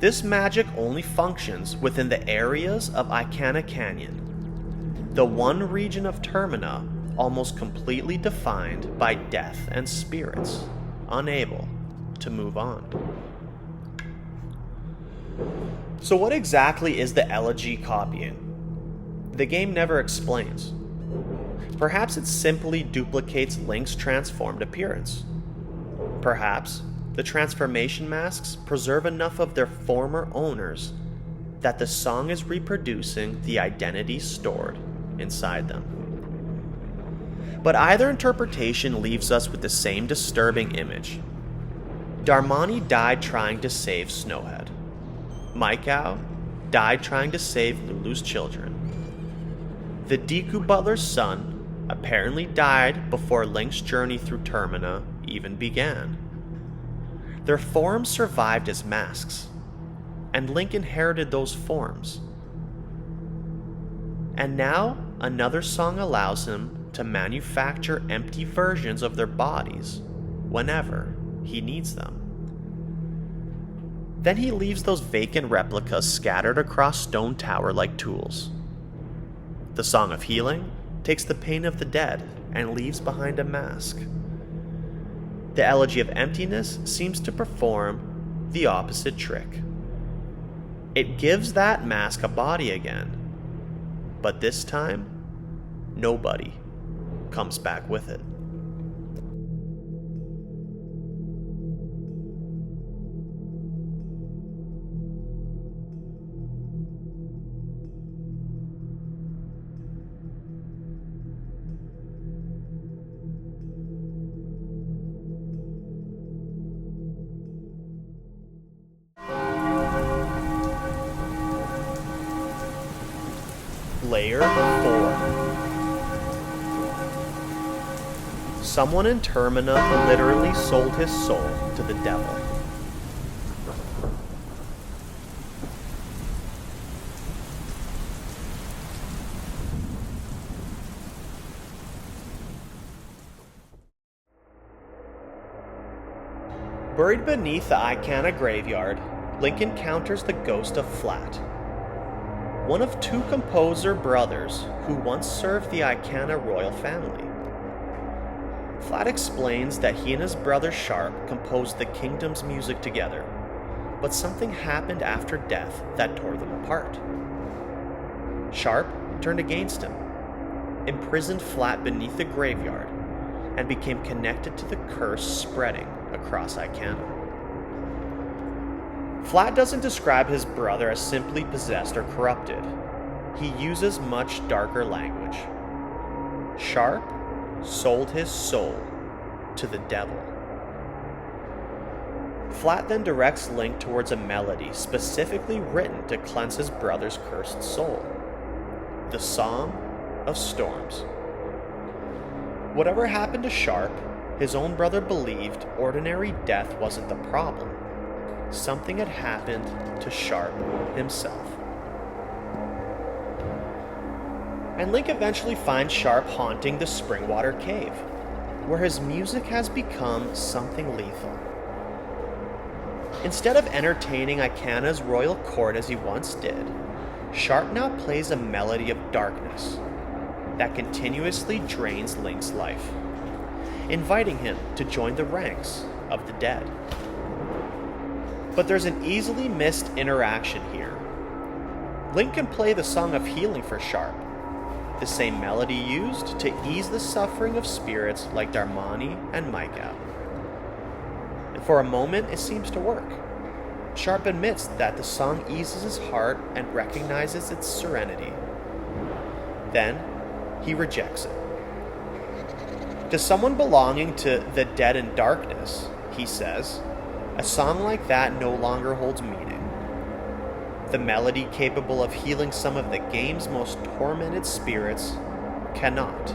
this magic only functions within the areas of Icana Canyon, the one region of Termina almost completely defined by death and spirits, unable to move on. So what exactly is the elegy copying? The game never explains. Perhaps it simply duplicates Link's transformed appearance. Perhaps the transformation masks preserve enough of their former owners that the song is reproducing the identity stored inside them. But either interpretation leaves us with the same disturbing image. Darmani died trying to save Snowhead. Maikau died trying to save Lulu's children. The Deku Butler's son apparently died before Link's journey through Termina even began. Their forms survived as masks, and Link inherited those forms. And now, another song allows him to manufacture empty versions of their bodies whenever he needs them. Then he leaves those vacant replicas scattered across Stone Tower like tools. The Song of Healing takes the pain of the dead and leaves behind a mask. The Elegy of Emptiness seems to perform the opposite trick. It gives that mask a body again, but this time, nobody comes back with it. Layer 4. Someone in Termina literally sold his soul to the devil. Buried beneath the Icana graveyard, Link encounters the ghost of Flat, one of 2 composer brothers who once served the Icana royal family. Flat explains that he and his brother Sharp composed the kingdom's music together, but something happened after death that tore them apart. Sharp turned against him, imprisoned Flat beneath the graveyard, and became connected to the curse spreading across Icana. Flat doesn't describe his brother as simply possessed or corrupted. He uses much darker language. Sharp sold his soul to the devil. Flat then directs Link towards a melody specifically written to cleanse his brother's cursed soul. The Song of Storms. Whatever happened to Sharp, his own brother believed ordinary death wasn't the problem. Something had happened to Sharp himself. And Link eventually finds Sharp haunting the Springwater Cave, where his music has become something lethal. Instead of entertaining Icana's royal court as he once did, Sharp now plays a melody of darkness that continuously drains Link's life, inviting him to join the ranks of the dead. But there's an easily missed interaction here. Link can play the Song of Healing for Sharp, the same melody used to ease the suffering of spirits like Darmani and Micah. And for a moment, it seems to work. Sharp admits that the song eases his heart and recognizes its serenity. Then, he rejects it. To someone belonging to the dead and darkness, he says, a song like that no longer holds meaning. The melody capable of healing some of the game's most tormented spirits cannot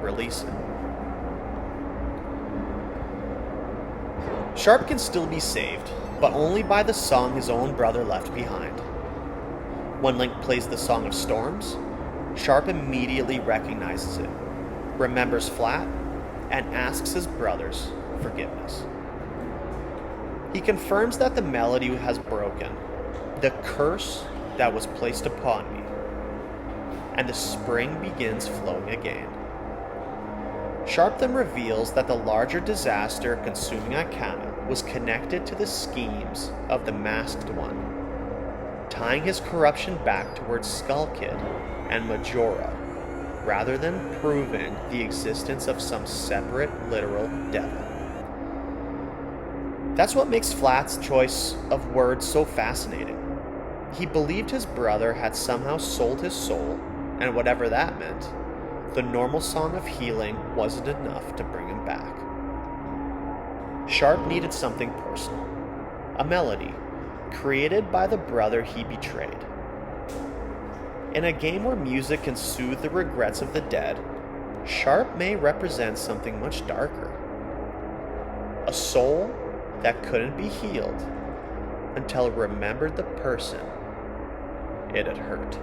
release it. Sharp can still be saved, but only by the song his own brother left behind. When Link plays the Song of Storms, Sharp immediately recognizes it, remembers Flat, and asks his brothers forgiveness. He confirms that the melody has broken, the curse that was placed upon me, and the spring begins flowing again. Sharp then reveals that the larger disaster consuming Icana was connected to the schemes of the Masked One, tying his corruption back towards Skull Kid and Majora, rather than proving the existence of some separate literal devil. That's what makes Flat's choice of words so fascinating. He believed his brother had somehow sold his soul, and whatever that meant, the normal Song of Healing wasn't enough to bring him back. Sharp needed something personal, a melody created by the brother he betrayed. In a game where music can soothe the regrets of the dead, Sharp may represent something much darker. A soul that couldn't be healed until it remembered the person it had hurt.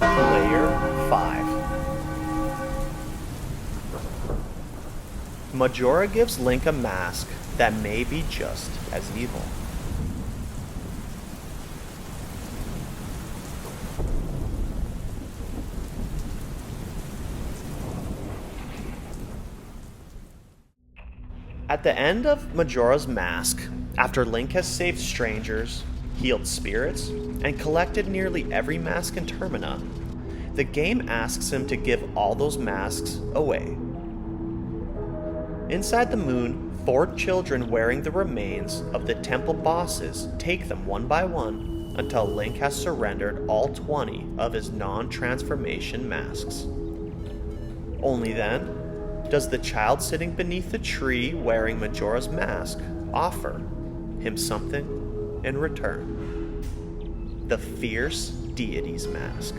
Layer 5. Majora gives Link a mask that may be just as evil. At the end of Majora's Mask, after Link has saved strangers, healed spirits, and collected nearly every mask in Termina, the game asks him to give all those masks away. Inside the moon, 4 children wearing the remains of the temple bosses take them one by one until Link has surrendered all 20 of his non-transformation masks. Only then does the child sitting beneath the tree wearing Majora's mask offer him something in return. The fierce deity's mask.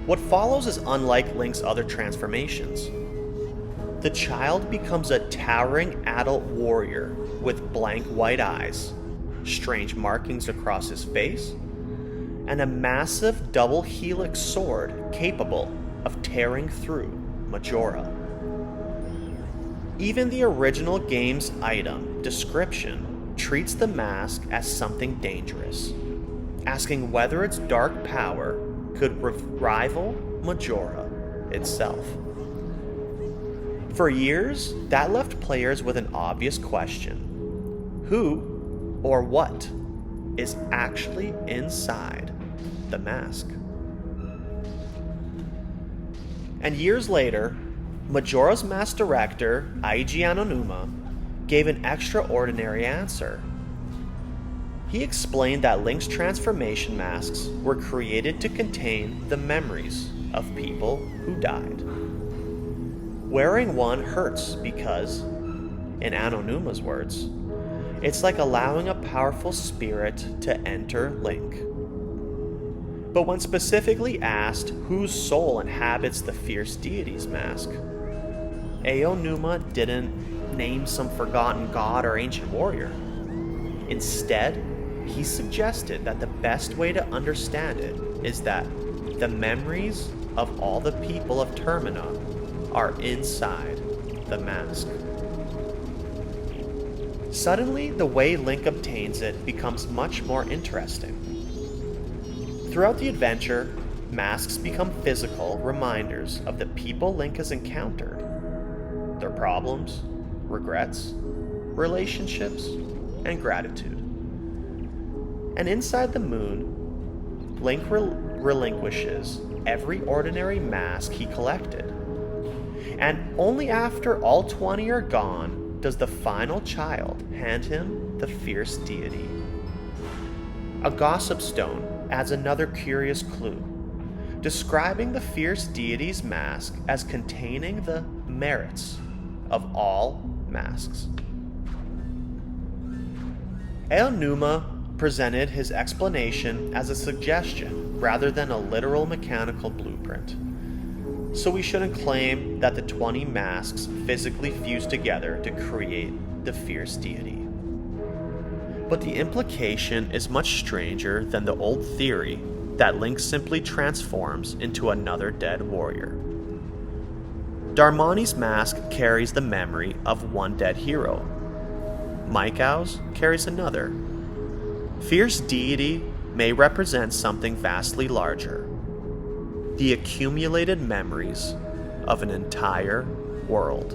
What follows is unlike Link's other transformations. The child becomes a towering adult warrior with blank white eyes, strange markings across his face, and a massive double helix sword capable of tearing through Majora. Even the original game's item description treats the mask as something dangerous, asking whether its dark power could rival Majora itself. For years, that left players with an obvious question: who or what is actually inside the mask? And years later, Majora's Mask director Eiji Aonuma gave an extraordinary answer. He explained that Link's transformation masks were created to contain the memories of people who died. Wearing one hurts because, in Anonuma's words, it's like allowing a powerful spirit to enter Link. But when specifically asked whose soul inhabits the fierce deity's mask, Aonuma didn't name some forgotten god or ancient warrior. Instead, he suggested that the best way to understand it is that the memories of all the people of Termina are inside the mask. Suddenly, the way Link obtains it becomes much more interesting. Throughout the adventure, masks become physical reminders of the people Link has encountered, their problems, regrets, relationships, and gratitude. And inside the moon, Link relinquishes every ordinary mask he collected. And only after all 20 are gone does the final child hand him the fierce deity. A gossip stone adds another curious clue, describing the fierce deity's mask as containing the merits of all masks. Aonuma presented his explanation as a suggestion rather than a literal mechanical blueprint. So we shouldn't claim that the 20 masks physically fused together to create the fierce deity. But the implication is much stranger than the old theory that Link simply transforms into another dead warrior. Darmani's mask carries the memory of one dead hero. Maikau's carries another. Fierce deity may represent something vastly larger, the accumulated memories of an entire world.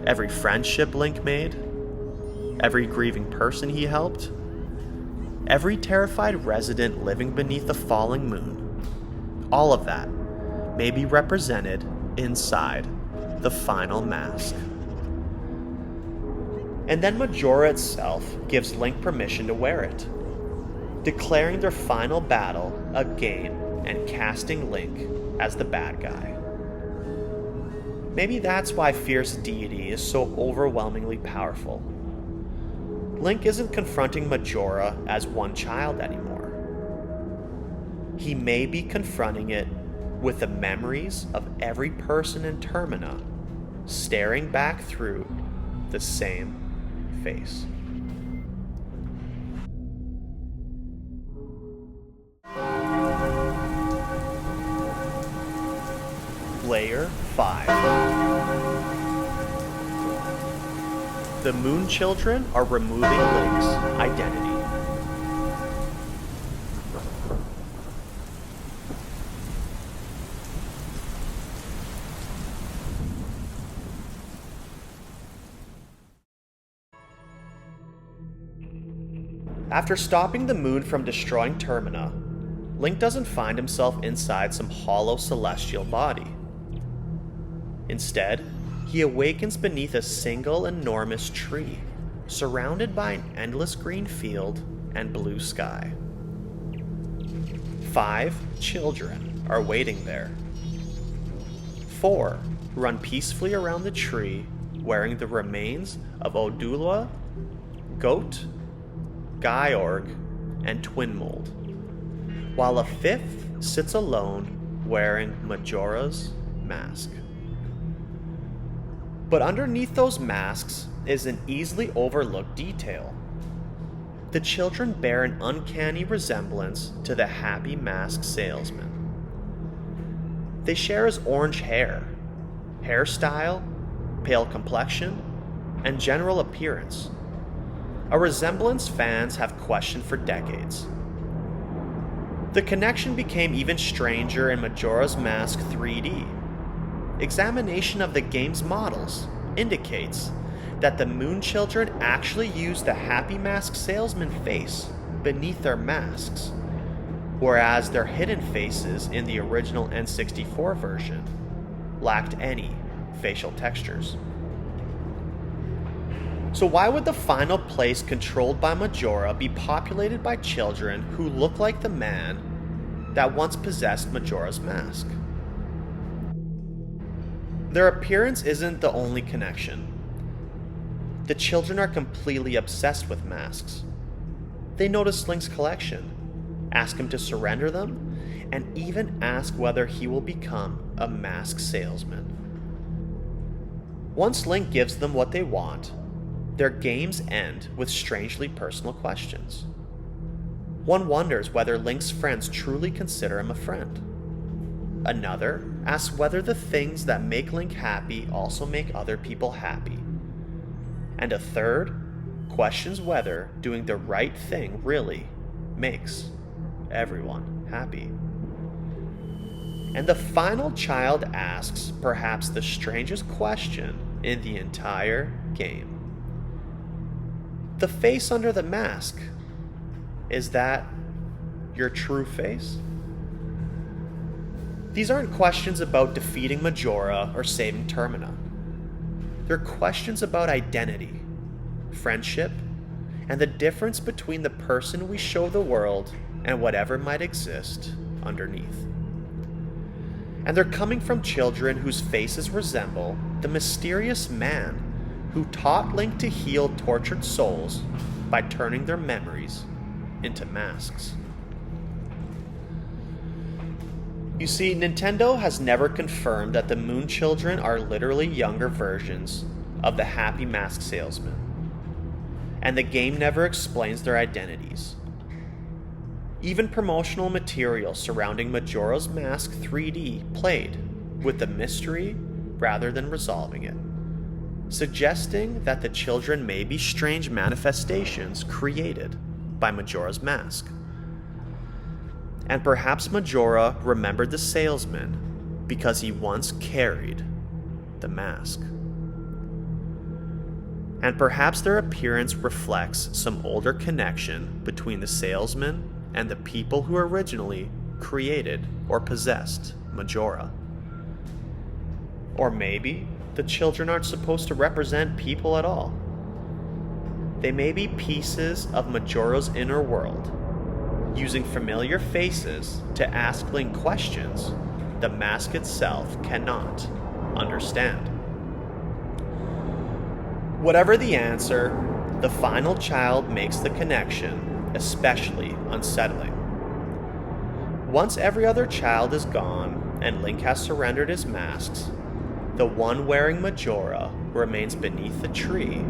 Every friendship Link made, every grieving person he helped, every terrified resident living beneath the falling moon, all of that may be represented inside the final mask. And then Majora itself gives Link permission to wear it, declaring their final battle a game and casting Link as the bad guy. Maybe that's why Fierce Deity is so overwhelmingly powerful. Link isn't confronting Majora as one child anymore. He may be confronting it with the memories of every person in Termina staring back through the same face. Layer 5. The Moon Children are removing Link's identity. After stopping the moon from destroying Termina, Link doesn't find himself inside some hollow celestial body. Instead, he awakens beneath a single enormous tree, surrounded by an endless green field and blue sky. 5 children are waiting there. 4 run peacefully around the tree, wearing the remains of Odula, Goat, Gyorg, and Twinmold, while a 5th sits alone wearing Majora's mask. But underneath those masks is an easily overlooked detail. The children bear an uncanny resemblance to the happy mask salesman. They share his orange hair, hairstyle, pale complexion, and general appearance, a resemblance fans have questioned for decades. The connection became even stranger in Majora's Mask 3D. Examination of the game's models indicates that the Moon Children actually used the Happy Mask salesman face beneath their masks, whereas their hidden faces in the original N64 version lacked any facial textures. So why would the final place controlled by Majora be populated by children who look like the man that once possessed Majora's mask? Their appearance isn't the only connection. The children are completely obsessed with masks. They notice Link's collection, ask him to surrender them, and even ask whether he will become a mask salesman. Once Link gives them what they want, their games end with strangely personal questions. One wonders whether Link's friends truly consider him a friend. Another asks whether the things that make Link happy also make other people happy. And a third questions whether doing the right thing really makes everyone happy. And the final child asks perhaps the strangest question in the entire game. The face under the mask, is that your true face? These aren't questions about defeating Majora or saving Termina. They're questions about identity, friendship, and the difference between the person we show the world and whatever might exist underneath. And they're coming from children whose faces resemble the mysterious man who taught Link to heal tortured souls by turning their memories into masks. You see, Nintendo has never confirmed that the Moon Children are literally younger versions of the happy mask salesman, and the game never explains their identities. Even promotional material surrounding Majora's Mask 3D played with the mystery rather than resolving it, suggesting that the children may be strange manifestations created by Majora's Mask. And perhaps Majora remembered the salesman because he once carried the mask. And perhaps their appearance reflects some older connection between the salesman and the people who originally created or possessed Majora. Or maybe the children aren't supposed to represent people at all. They may be pieces of Majora's inner world, using familiar faces to ask Link questions the mask itself cannot understand. Whatever the answer, the final child makes the connection especially unsettling. Once every other child is gone and Link has surrendered his masks, the one wearing Majora remains beneath the tree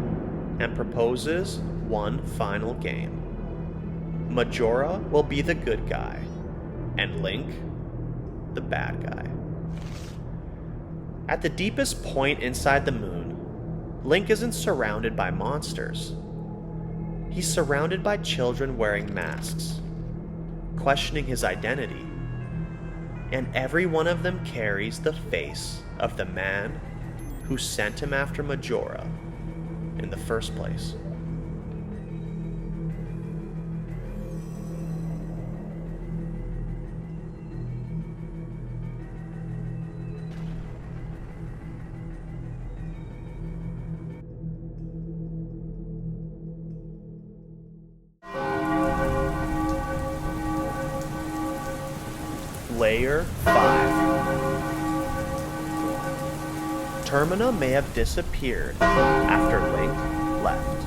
and proposes one final game. Majora will be the good guy, and Link, the bad guy. At the deepest point inside the moon, Link isn't surrounded by monsters. He's surrounded by children wearing masks, questioning his identity, and every one of them carries the face of the man who sent him after Majora in the first place. Layer 5. Termina may have disappeared after Link left.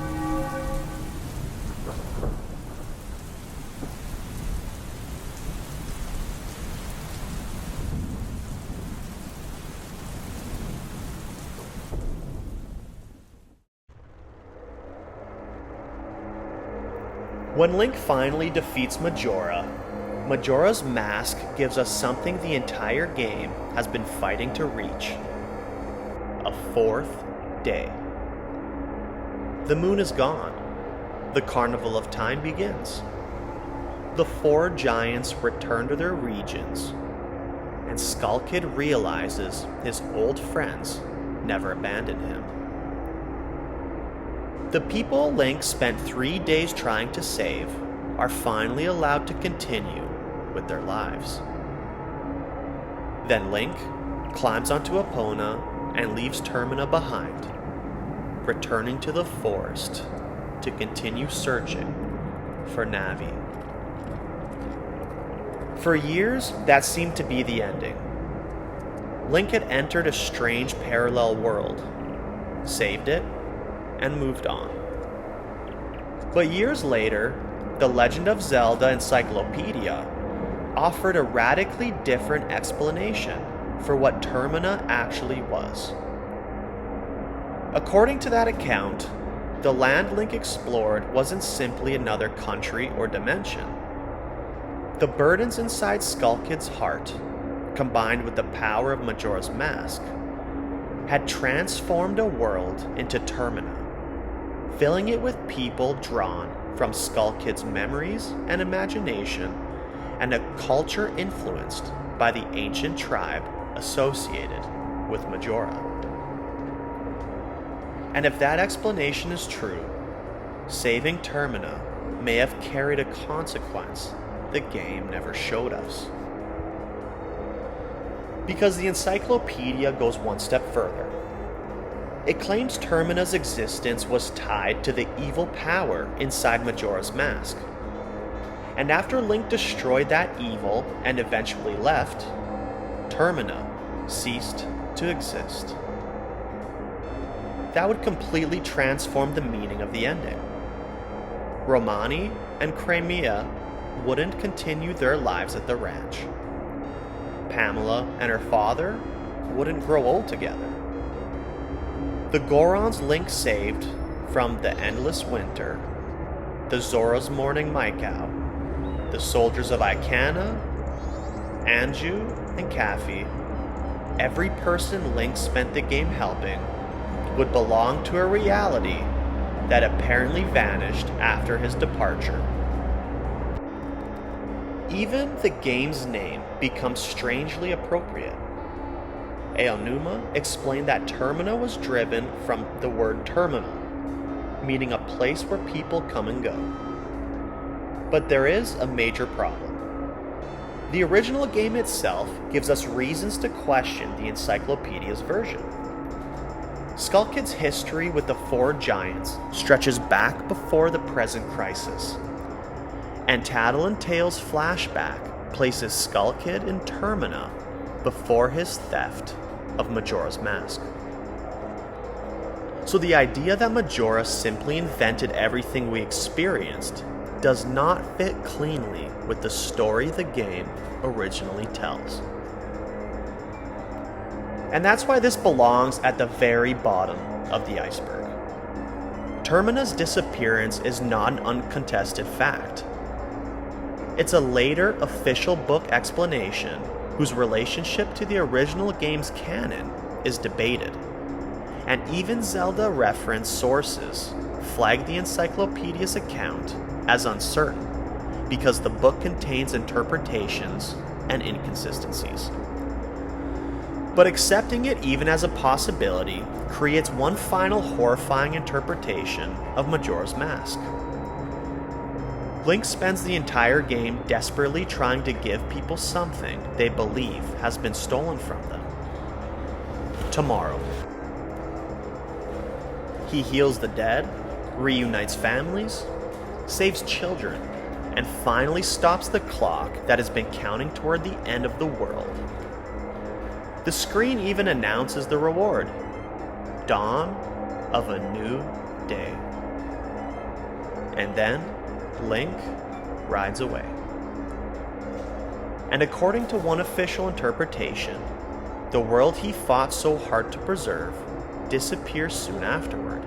When Link finally defeats Majora, Majora's Mask gives us something the entire game has been fighting to reach: a fourth day. The moon is gone. The Carnival of Time begins. The four giants return to their regions, and Skull Kid realizes his old friends never abandoned him. The people Link spent 3 days trying to save are finally allowed to continue with their lives. Then Link climbs onto Epona and leaves Termina behind, returning to the forest to continue searching for Navi. For years, that seemed to be the ending. Link had entered a strange parallel world, saved it, and moved on. But years later, the Legend of Zelda Encyclopedia offered a radically different explanation for what Termina actually was. According to that account, the land Link explored wasn't simply another country or dimension. The burdens inside Skull Kid's heart, combined with the power of Majora's Mask, had transformed a world into Termina, filling it with people drawn from Skull Kid's memories and imagination, and a culture influenced by the ancient tribe associated with Majora. And if that explanation is true, saving Termina may have carried a consequence the game never showed us. Because the encyclopedia goes one step further. It claims Termina's existence was tied to the evil power inside Majora's Mask. And after Link destroyed that evil and eventually left, Termina ceased to exist. That would completely transform the meaning of the ending. Romani and Crimea wouldn't continue their lives at the ranch. Pamela and her father wouldn't grow old together. The Gorons Link saved from the endless winter, the Zora's Morning Maikau, the soldiers of Icana, Anju, and Kafi, every person Link spent the game helping would belong to a reality that apparently vanished after his departure. Even the game's name becomes strangely appropriate. Aonuma explained that Termina was driven from the word terminal, meaning a place where people come and go. But there is a major problem. The original game itself gives us reasons to question the encyclopedia's version. Skull Kid's history with the four giants stretches back before the present crisis, and Tattle and Tail's flashback places Skull Kid in Termina before his theft of Majora's Mask. So the idea that Majora simply invented everything we experienced does not fit cleanly with the story the game originally tells. And that's why this belongs at the very bottom of the iceberg. Termina's disappearance is not an uncontested fact. It's a later official book explanation whose relationship to the original game's canon is debated, and even Zelda reference sources flag the encyclopedia's account as uncertain because the book contains interpretations and inconsistencies. But accepting it even as a possibility creates one final horrifying interpretation of Majora's Mask. Link spends the entire game desperately trying to give people something they believe has been stolen from them. Tomorrow. He heals the dead, reunites families, saves children, and finally stops the clock that has been counting toward the end of the world. The screen even announces the reward: dawn of a new day. And then Link rides away. And according to one official interpretation, the world he fought so hard to preserve disappears soon afterward.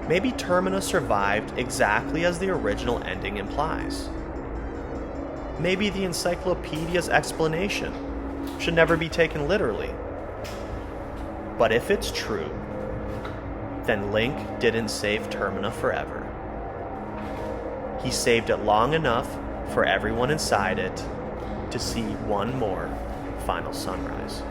Maybe Termina survived exactly as the original ending implies. Maybe the encyclopedia's explanation should never be taken literally. But if it's true, then Link didn't save Termina forever. He saved it long enough for everyone inside it to see one more final sunrise.